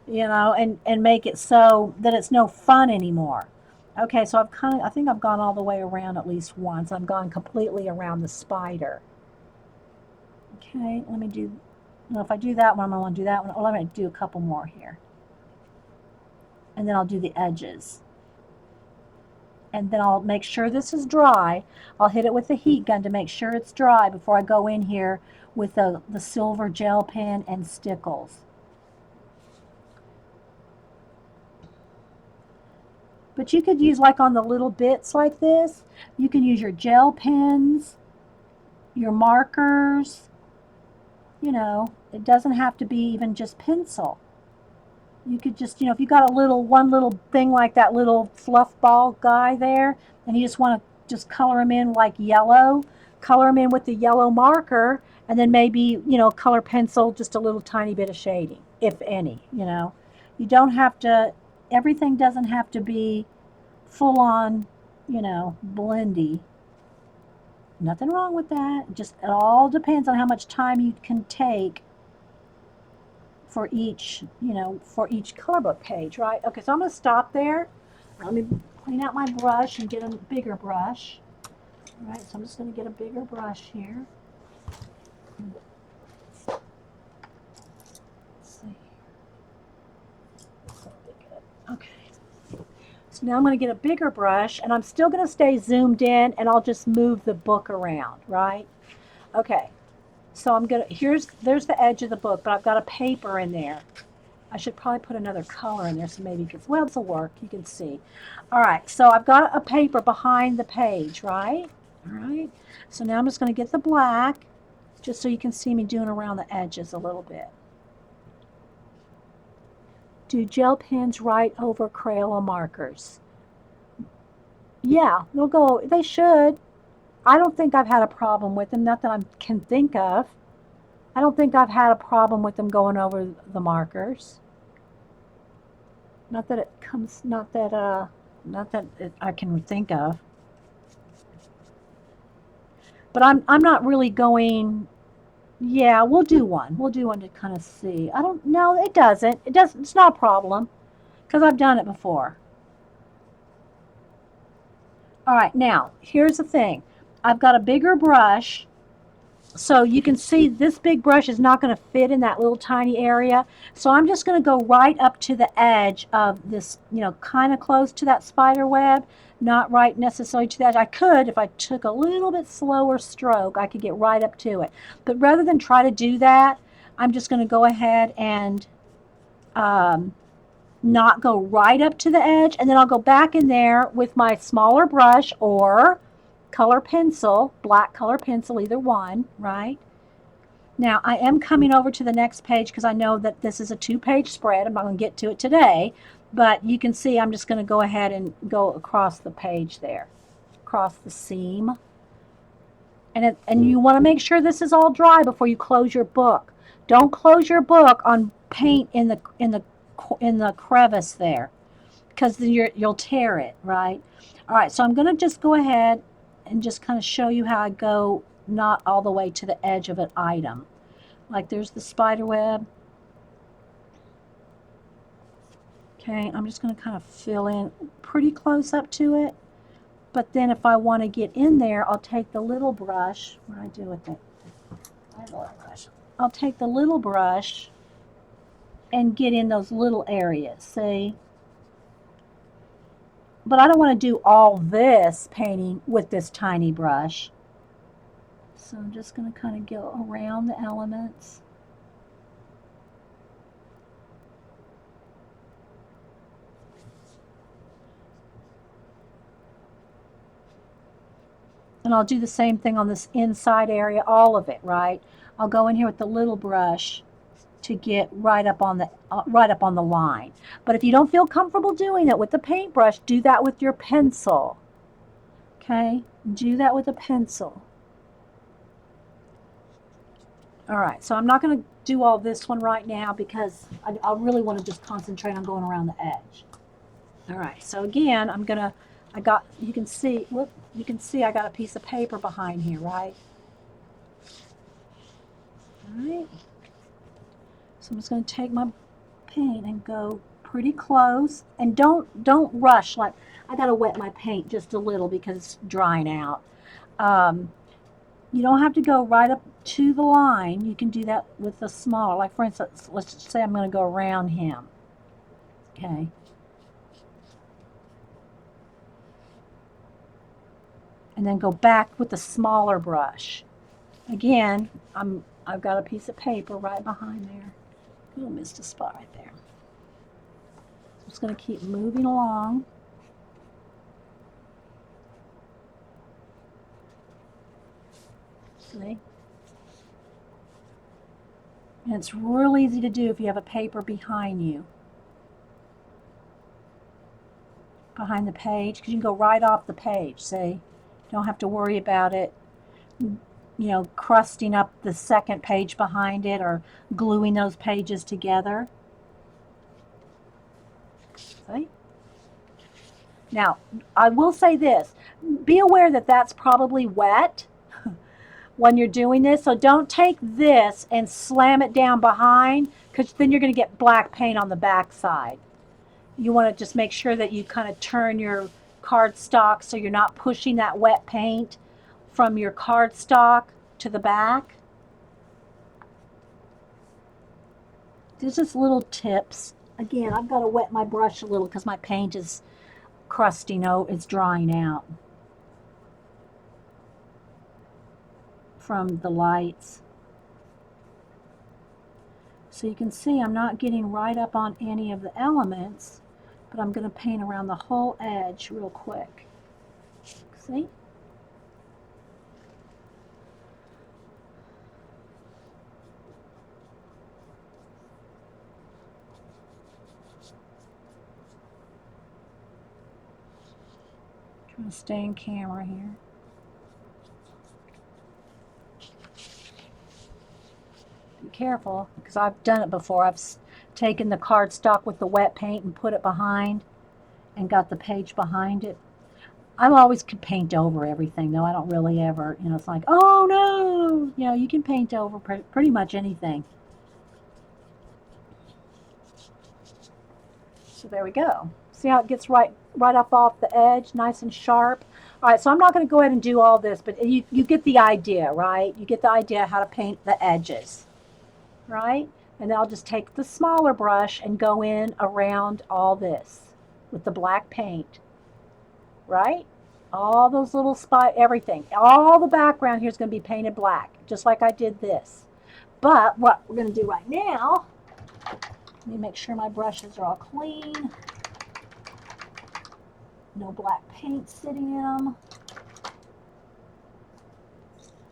and make it so that it's no fun anymore. Okay, so I think I've gone all the way around at least once. I've gone completely around the spider. Okay, let me do, if I do that one, I'm going to want to do that one. Oh, let me do a couple more here. And then I'll do the edges. And then I'll make sure this is dry. I'll hit it with the heat gun to make sure it's dry before I go in here with the silver gel pen and stickles. But you could use like on the little bits like this, you can use your gel pens, your markers, you know, it doesn't have to be even just pencil. You could just, if you got one little thing like that little fluff ball guy there, and you just want to just color him in like yellow, color him in with the yellow marker, and then maybe, color pencil just a little tiny bit of shading, if any. You don't have to, everything doesn't have to be full on, blendy. Nothing wrong with that. Just it all depends on how much time you can take for each color book page, right? Okay, so I'm going to stop there. Let me clean out my brush and get a bigger brush. All right, so I'm just going to get a bigger brush here. Let's see. Okay. So now I'm going to get a bigger brush, and I'm still going to stay zoomed in, and I'll just move the book around, right? Okay. So there's the edge of the book, but I've got a paper in there. I should probably put another color in there so maybe this will work. You can see. All right, so I've got a paper behind the page, right? All right. So now I'm just going to get the black, just so you can see me doing around the edges a little bit. Do gel pens write over Crayola markers? Yeah, they should. I don't think I've had a problem with them, not that I can think of. I don't think I've had a problem with them going over the markers. Not that I can think of. But I'm not really going. Yeah, we'll do one. We'll do one to kind of see. I don't know. It doesn't. It doesn't. It's not a problem because I've done it before. All right. Now here's the thing. I've got a bigger brush. So you can see this big brush is not going to fit in that little tiny area. So I'm just going to go right up to the edge of this, kind of close to that spider web, not right necessarily to the edge. I could, if I took a little bit slower stroke, I could get right up to it. But rather than try to do that, I'm just going to go ahead and not go right up to the edge. And then I'll go back in there with my smaller brush or color pencil, black color pencil, either one, right? Now I am coming over to the next page because I know that this is a 2-page spread. I'm not going to get to it today, but you can see I'm just going to go ahead and go across the page there, across the seam. And you want to make sure this is all dry before you close your book. Don't close your book on paint in the crevice there, because then you'll tear it, right? All right, so I'm going to just go ahead and just kind of show you how I go not all the way to the edge of an item. Like there's the spider web. Okay, I'm just going to kind of fill in pretty close up to it. But then if I want to get in there, I'll take the little brush. What do I do with it? I'll take the little brush and get in those little areas, see? But I don't want to do all this painting with this tiny brush. So I'm just going to kind of go around the elements. And I'll do the same thing on this inside area, all of it, right? I'll go in here with the little brush to get right up on the line. But if you don't feel comfortable doing it with the paintbrush, do that with your pencil. Okay? Do that with a pencil. All right, so I'm not going to do all this one right now because I really want to just concentrate on going around the edge. All right, so again, you can see I got a piece of paper behind here, right? All right. So I'm just going to take my paint and go pretty close, and don't rush. Like I got to wet my paint just a little because it's drying out. You don't have to go right up to the line. You can do that with the smaller. Like for instance, let's just say I'm going to go around him. Okay. And then go back with the smaller brush. Again, I've got a piece of paper right behind there. Oh, missed a spot right there. I'm just going to keep moving along. See? And it's real easy to do if you have a paper behind you. Behind the page, because you can go right off the page, see? Don't have to worry about it, crusting up the second page behind it or gluing those pages together. See? Now, I will say this. Be aware that that's probably wet when you're doing this, so don't take this and slam it down behind, because then you're going to get black paint on the back side. You want to just make sure that you kind of turn your cardstock so you're not pushing that wet paint from your cardstock to the back. There's just little tips. Again, I've got to wet my brush a little because my paint is crusting out, it's drying out from the lights. So you can see I'm not getting right up on any of the elements, but I'm going to paint around the whole edge real quick. See? Trying to stay in camera here. Be careful, because I've done it before. I've taken the cardstock with the wet paint and put it behind and got the page behind it. I always can paint over everything, though. I don't really ever, it's like, oh no, you can paint over pretty much anything. So there we go. See how it gets right up off the edge, nice and sharp. All right, so I'm not going to go ahead and do all this, but you get the idea, right? You get the idea how to paint the edges, right? And then I'll just take the smaller brush and go in around all this with the black paint, right? All those little spots, everything. All the background here is going to be painted black, just like I did this. But what we're going to do right now, let me make sure my brushes are all clean. No black paint sitting in them.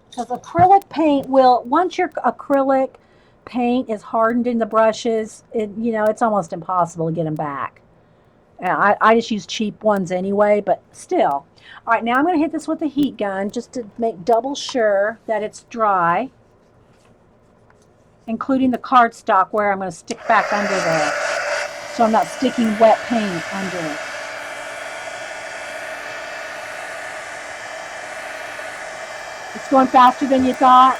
Because acrylic paint will, once your acrylic paint is hardened in the brushes, it's almost impossible to get them back. I just use cheap ones anyway, but still. All right, now I'm going to hit this with a heat gun just to make double sure that it's dry, including the cardstock where I'm going to stick back under there, so I'm not sticking wet paint under it. It's going faster than you thought.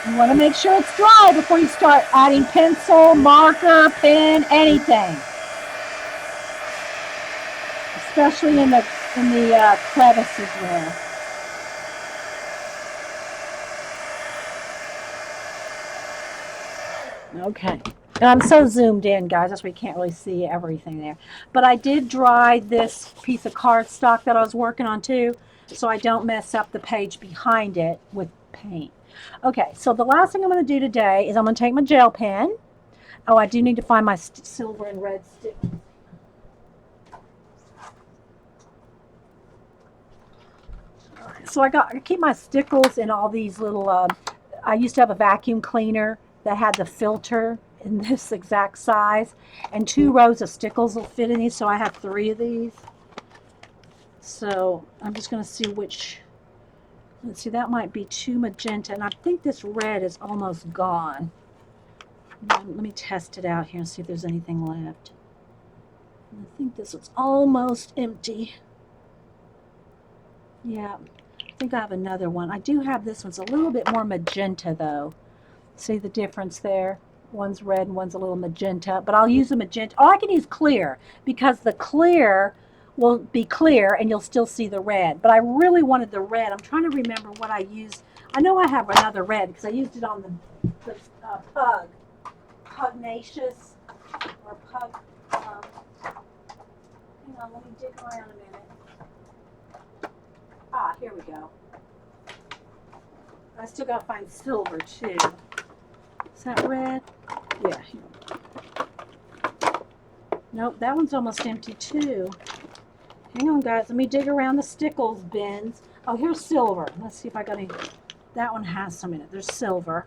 You want to make sure it's dry before you start adding pencil, marker, pen, anything. Especially in the crevices there. Okay. And I'm so zoomed in, guys, that's why you can't really see everything there. But I did dry this piece of cardstock that I was working on too, so I don't mess up the page behind it with paint. Okay, so the last thing I'm going to do today is I'm going to take my gel pen. Oh, I do need to find my silver and red stick. So I keep my stickles in all these little, I used to have a vacuum cleaner that had the filter in this exact size, and 2 rows of stickles will fit in these, so I have 3 of these. So I'm just going to see which, let's see, that might be too magenta, and I think this red is almost gone. Let me test it out here and see if there's anything left. I think this is almost empty. Yeah, I think I have another one. I do have this one's a little bit more magenta though. See the difference there? One's red and one's a little magenta, but I'll use a magenta. Oh, I can use clear because the clear will be clear and you'll still see the red. But I really wanted the red. I'm trying to remember what I used. I know I have another red because I used it on the pugnacious or pug. Hang on, let me dig around a minute. Ah, here we go. I still got to find silver too. Is that red? Yeah. Nope, that one's almost empty too. Hang on, guys. Let me dig around the stickles bins. Oh, here's silver. Let's see if I got any. That one has some in it. There's silver.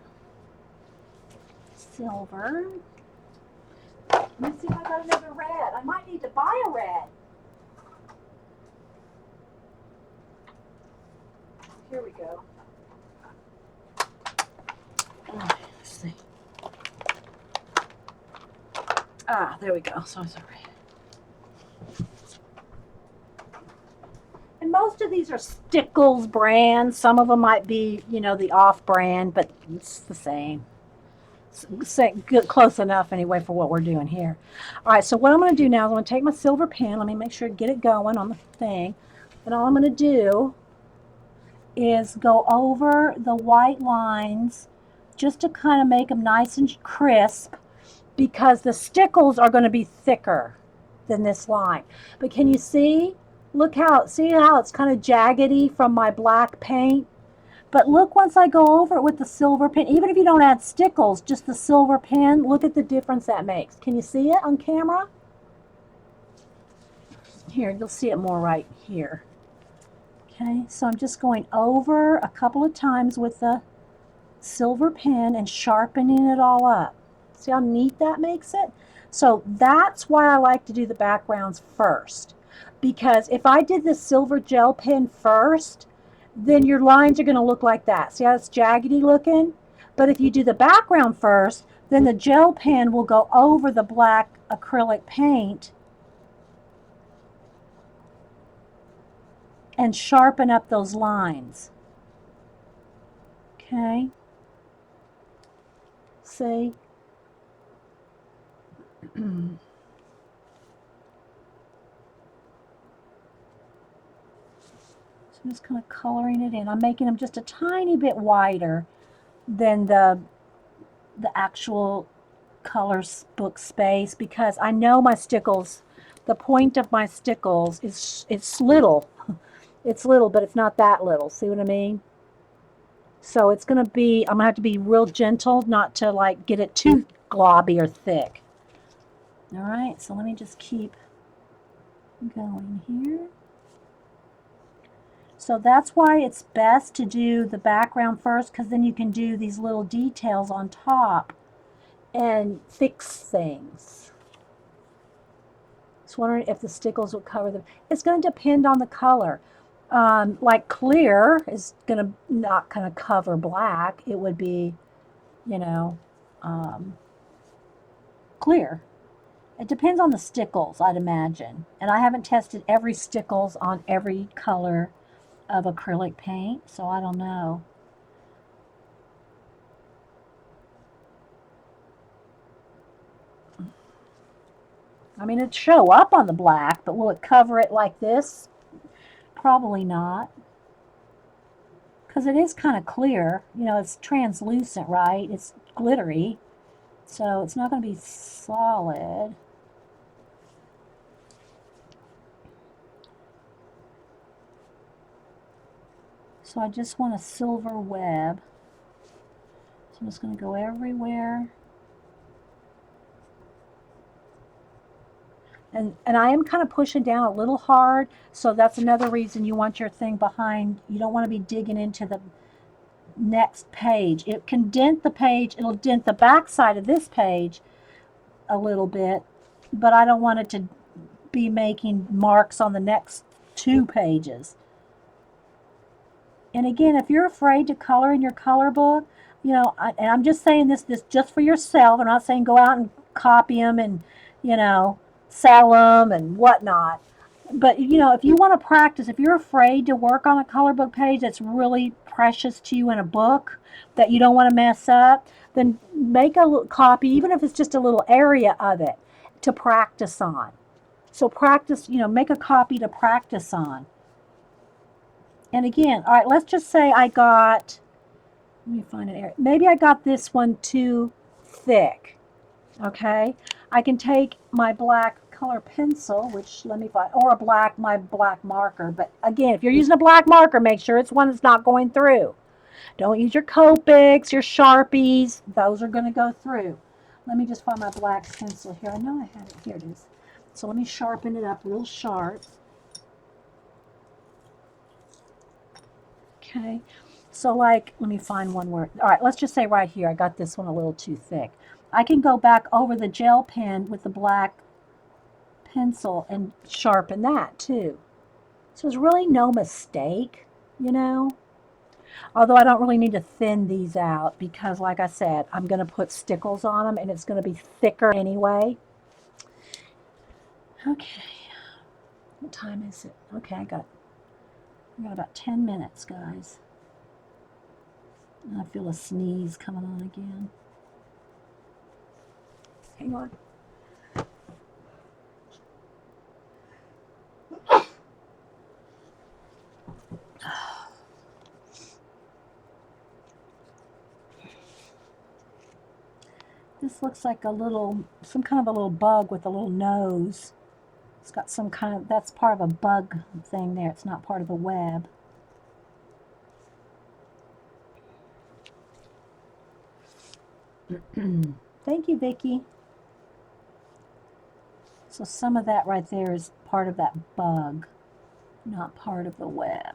Silver. Let me see if I got another red. I might need to buy a red. Here we go. Let's see. Ah, there we go. So it's a red. And most of these are Stickles brand. Some of them might be, you know, the off brand, but it's the same. Good, close enough anyway for what we're doing here. All right, so what I'm going to do now is I'm going to take my silver pen. Let me make sure to get it going on the thing. And all I'm going to do is go over the white lines just to kind of make them nice and crisp, because the stickles are going to be thicker than this line. But can you see? See how it's kind of jaggedy from my black paint? But look, once I go over it with the silver pen, even if you don't add stickles, just the silver pen, look at the difference that makes. Can you see it on camera? Here, you'll see it more right here. Okay, so I'm just going over a couple of times with the silver pen and sharpening it all up. See how neat that makes it? So that's why I like to do the backgrounds first. Because if I did the silver gel pen first, then your lines are going to look like that. See how it's jaggedy looking? But if you do the background first, then the gel pen will go over the black acrylic paint and sharpen up those lines. Okay? See? So I'm just kind of coloring it in. I'm making them just a tiny bit wider than the actual color book space, because I know my stickles, the point of my stickles is it's little. It's little, but it's not that little. See what I mean? So it's going to be, I'm going to have to be real gentle not to like get it too globby or thick. All right, so let me just keep going here. So that's why it's best to do the background first, because then you can do these little details on top and fix things. Just wondering if the stickles will cover them. It's going to depend on the color. Like clear is going to not kind of cover black. It would be, you know, clear. It depends on the stickles, I'd imagine. And I haven't tested every stickles on every color of acrylic paint, so I don't know. I mean, it'd show up on the black, but will it cover it like this? Probably not. Because it is kind of clear. You know, it's translucent, right? It's glittery. So it's not going to be solid. So I just want a silver web. So I'm just going to go everywhere. And I am kind of pushing down a little hard, so that's another reason you want your thing behind. You don't want to be digging into the next page. It can dent the page. It'll dent the back side of this page a little bit, but I don't want it to be making marks on the next 2 pages. And again, if you're afraid to color in your color book, you know, and I'm just saying this just for yourself. I'm not saying go out and copy them and, you know, sell them and whatnot. But, you know, if you want to practice, if you're afraid to work on a color book page that's really precious to you in a book that you don't want to mess up, then make a copy, even if it's just a little area of it, to practice on. So practice, you know, make a copy to practice on. And again, all right, let's just say I got, let me find an area. Maybe I got this one too thick. Okay, I can take my black color pencil, which let me find, or my black marker. But again, if you're using a black marker, make sure it's one that's not going through. Don't use your Copics, your Sharpies. Those are going to go through. Let me just find my black pencil here. I know I had it. Here it is. So let me sharpen it up real sharp. Okay. So like, let me find one where, all right, let's just say right here, I got this one a little too thick. I can go back over the gel pen with the black pencil and sharpen that too. So there's really no mistake, you know? Although I don't really need to thin these out because, like I said, I'm going to put stickles on them and it's going to be thicker anyway. Okay. What time is it? Okay, I got about 10 minutes, guys. I feel a sneeze coming on again. Hang on. This looks like a little, some kind of a little bug with a little nose. It's got some kind of, that's part of a bug thing there. It's not part of the web. Thank you, Vicki. So some of that right there is part of that bug, not part of the web.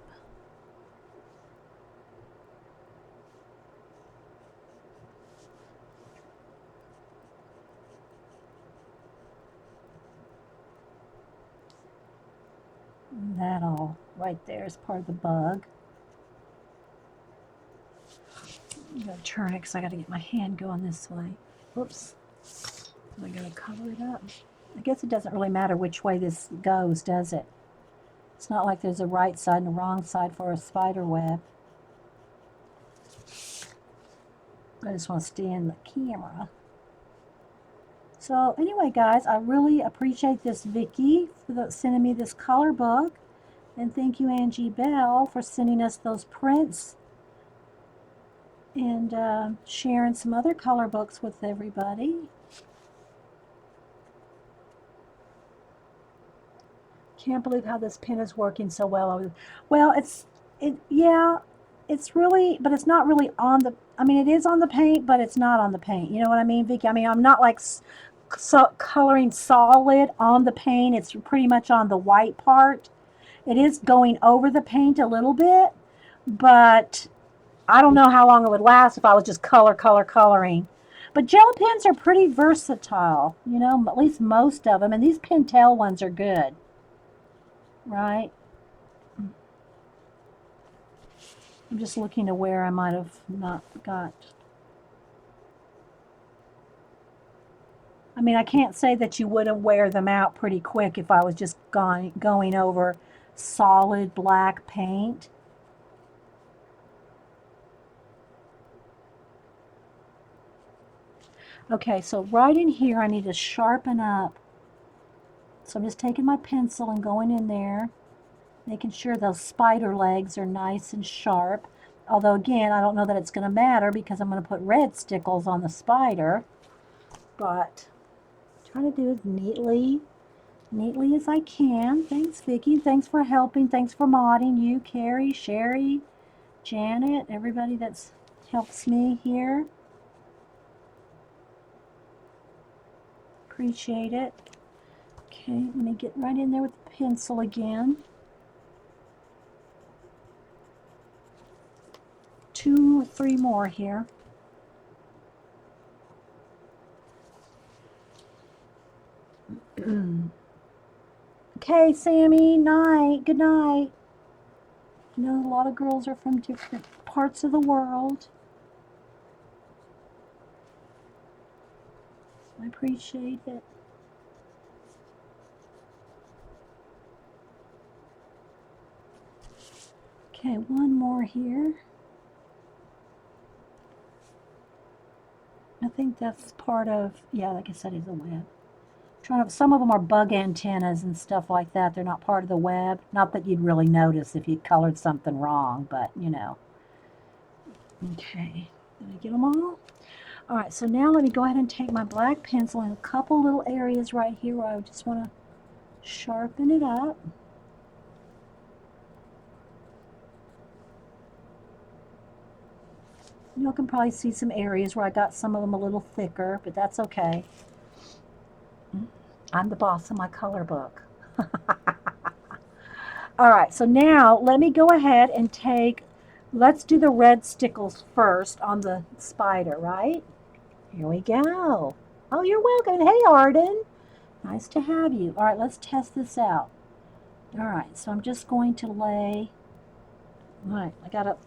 That all right there is part of the bug. I'm going to turn it because I got to get my hand going this way. Whoops. I got to cover it up. I guess it doesn't really matter which way this goes, does it? It's not like there's a right side and a wrong side for a spider web. I just want to stay in the camera. So anyway, guys, I really appreciate this Vicki for sending me this color book. And thank you, Angie Bell, for sending us those prints and sharing some other color books with everybody. Can't believe how this pen is working so well. Well, yeah, it's really, but it's not really on the, I mean, it is on the paint, but it's not on the paint. You know what I mean, Vicki? I mean, I'm not like coloring solid on the paint. It's pretty much on the white part. It is going over the paint a little bit, but I don't know how long it would last if I was just coloring. But gel pens are pretty versatile, you know, at least most of them. And these Pentel ones are good, right? I'm just looking to where I might have not got. I mean, I can't say that you wouldn't wear them out pretty quick if I was just going over solid black paint. Okay, so right in here I need to sharpen up. So I'm just taking my pencil and going in there, making sure those spider legs are nice and sharp. Although again, I don't know that it's going to matter because I'm going to put red stickles on the spider. But I'm trying to do as neatly as I can. Thanks, Vicki. Thanks for helping. Thanks for modding. You, Carrie, Sherry, Janet, everybody that's helps me here. Appreciate it. Okay, let me get right in there with the pencil again. 2 or 3 more here. Okay, Sammy, night. Good night. You know, a lot of girls are from different parts of the world. I appreciate it. Okay, one more here. I think that's part of, yeah, like I said, is a web. Some of them are bug antennas and stuff like that. They're not part of the web. Not that you'd really notice if you colored something wrong, but you know. Okay, did I get them all? All right, so now let me go ahead and take my black pencil in a couple little areas right here where I just want to sharpen it up. You can probably see some areas where I got some of them a little thicker, but that's okay. I'm the boss of my color book. All right, so now let me go ahead and let's do the red stickles first on the spider, right? Here we go. Oh, you're welcome. Hey, Arden. Nice to have you. All right, let's test this out. All right, so I'm just going to lay. All right, I gotta.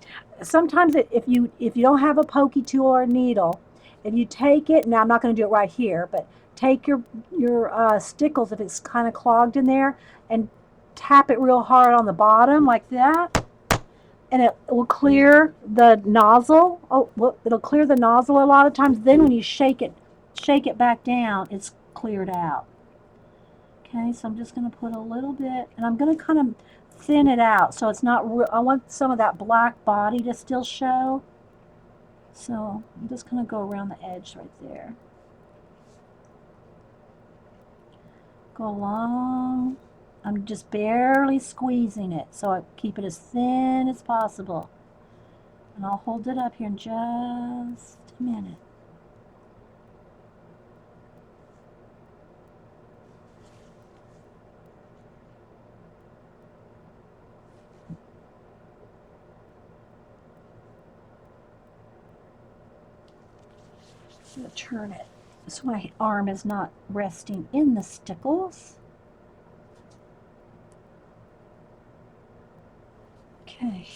Sometimes if you don't have a pokey tool or a needle, if you take it, now I'm not going to do it right here, but take your stickles if it's kind of clogged in there, and tap it real hard on the bottom like that, and it will clear the nozzle. Oh, well, it'll clear the nozzle a lot of times. Then when you shake it back down, it's cleared out. Okay, so I'm just going to put a little bit, and I'm going to kind of thin it out so it's not real. I want some of that black body to still show. So I'm just going to go around the edge right there. Go along. I'm just barely squeezing it, so I keep it as thin as possible. And I'll hold it up here in just a minute. I'm going to turn it so my arm is not resting in the stickles. Okay.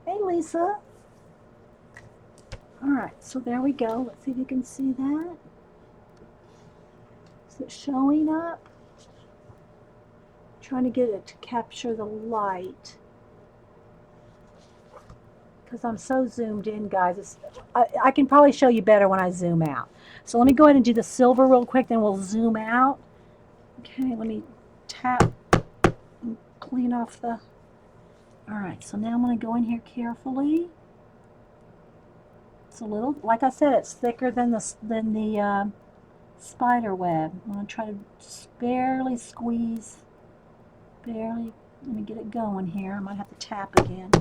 Hey, Lisa. All right, so there we go. Let's see if you can see that. Is it showing up? I'm trying to get it to capture the light. Because I'm so zoomed in, guys. I can probably show you better when I zoom out. So let me go ahead and do the silver real quick, then we'll zoom out. Okay, let me tap and clean off the... All right, so now I'm going to go in here carefully. It's a little, like I said, it's thicker than the spider web. I'm going to try to just barely squeeze, barely. Let me get it going here. I might have to tap again.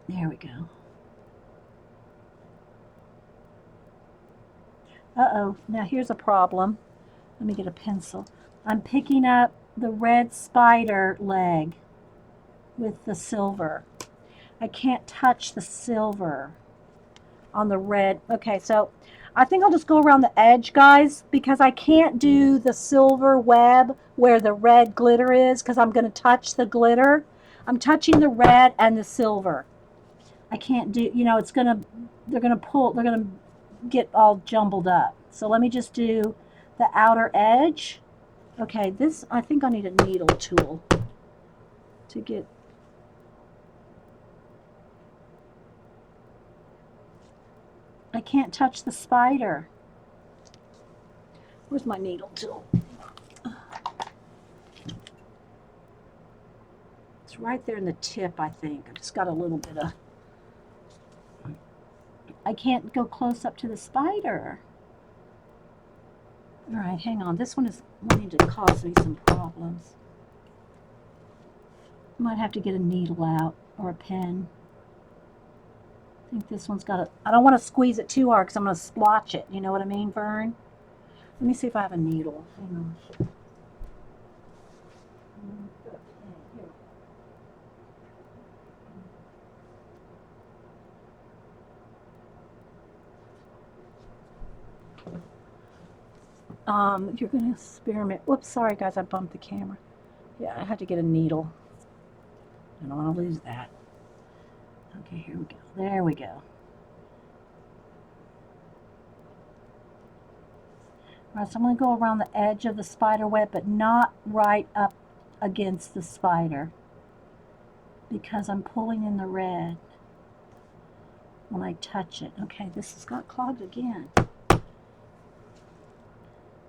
There we go. Uh-oh, now here's a problem. Let me get a pencil. I'm picking up the red spider leg with the silver. I can't touch the silver on the red. Okay, so I think I'll just go around the edge, guys, because I can't do the silver web where the red glitter is because I'm going to touch the glitter. I'm touching the red and the silver. I can't do, it's going to, they're going to get all jumbled up. So let me just do the outer edge. Okay, I think I need a needle tool to get. I can't touch the spider. Where's my needle tool? It's right there in the tip, I think. I just got a little bit of... I can't go close up to the spider. All right, hang on. This one is wanting to cause me some problems. I might have to get a needle out or a pen. I think this one's got I don't want to squeeze it too hard because I'm going to splotch it. You know what I mean, Vern? Let me see if I have a needle. Hang on. You're going to experiment. Whoops, sorry guys, I bumped the camera. Yeah, I had to get a needle. I don't want to lose that. Okay, here we go. There we go. All right, so I'm going to go around the edge of the spider web, but not right up against the spider because I'm pulling in the red when I touch it. Okay, this has got clogged again.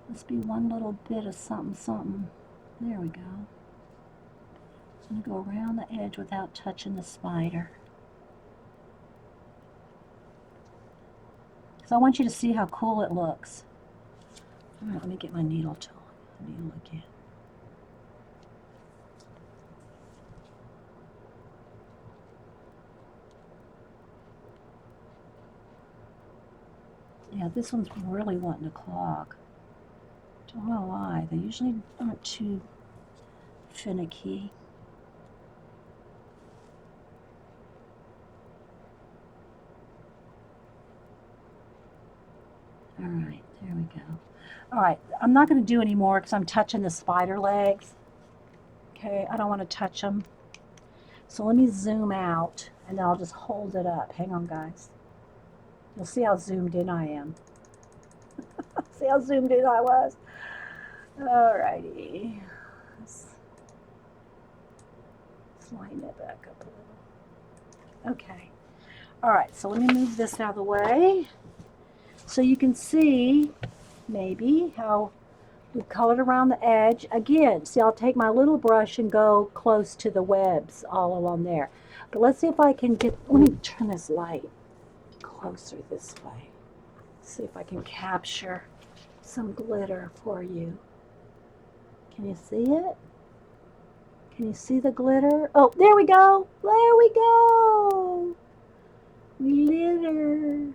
Must be one little bit of something, something. There we go. I'm going to go around the edge without touching the spider. So I want you to see how cool it looks. All right, let me get my needle tool. Needle again. Yeah, this one's really wanting to clog. Don't know why. They usually aren't too finicky. All right, there we go. All right, I'm not going to do any more because I'm touching the spider legs. Okay, I don't want to touch them. So let me zoom out and then I'll just hold it up. Hang on, guys. You'll see how zoomed in I am. See how zoomed in I was? All righty. Let's line it back up a little. Okay. All right, so let me move this out of the way so you can see maybe how we've colored around the edge. Again, see, I'll take my little brush and go close to the webs all along there. But let's see if I can get, let me turn this light closer this way. See if I can capture some glitter for you. Can you see it? Can you see the glitter? Oh, there we go. There we go. Glitter.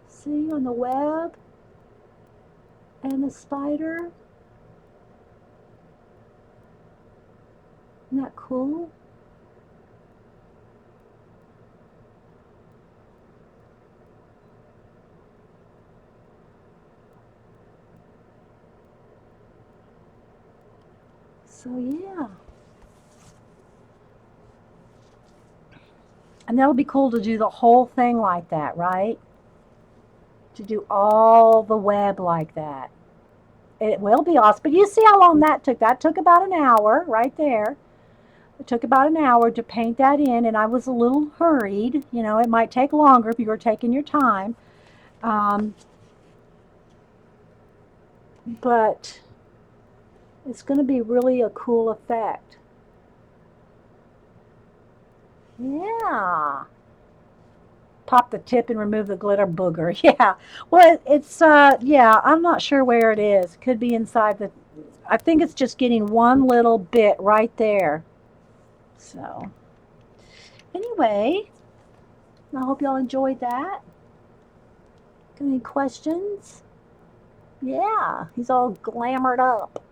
See on the web and the spider. Isn't that cool? So yeah. And that'll be cool to do the whole thing like that, right? To do all the web like that. It will be awesome. But you see how long that took? That took about an hour right there. It took about an hour to paint that in, and I was a little hurried. You know, it might take longer if you were taking your time. Um, but it's going to be really a cool effect. Yeah. Pop the tip and remove the glitter booger. Yeah. Well, it's, yeah, I'm not sure where it is. Could be inside the, I think it's just getting one little bit right there. So, anyway, I hope y'all enjoyed that. Got any questions? Yeah, he's all glamored up.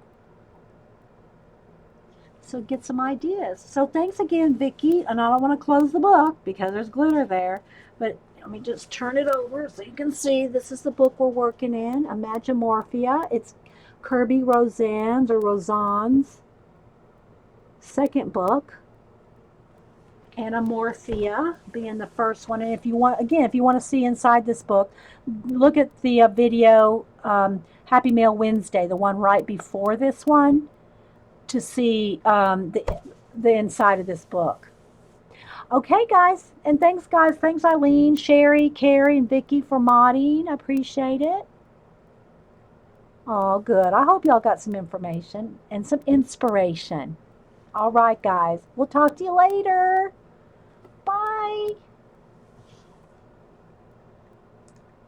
So get some ideas. So thanks again, Vicki. And I don't want to close the book because there's glitter there. But let me just turn it over so you can see this is the book we're working in, Imagimorphia. It's Kerby Rosanes' second book. Anamorphia being the first one. And if you want, again, if you want to see inside this book, look at the video Happy Mail Wednesday, the one right before this one, to see the inside of this book. Okay, guys, and thanks, guys. Thanks, Eileen, Sherry, Carrie, and Vicki for modding. I appreciate it. Oh, good. I hope y'all got some information and some inspiration. All right, guys. We'll talk to you later. Bye.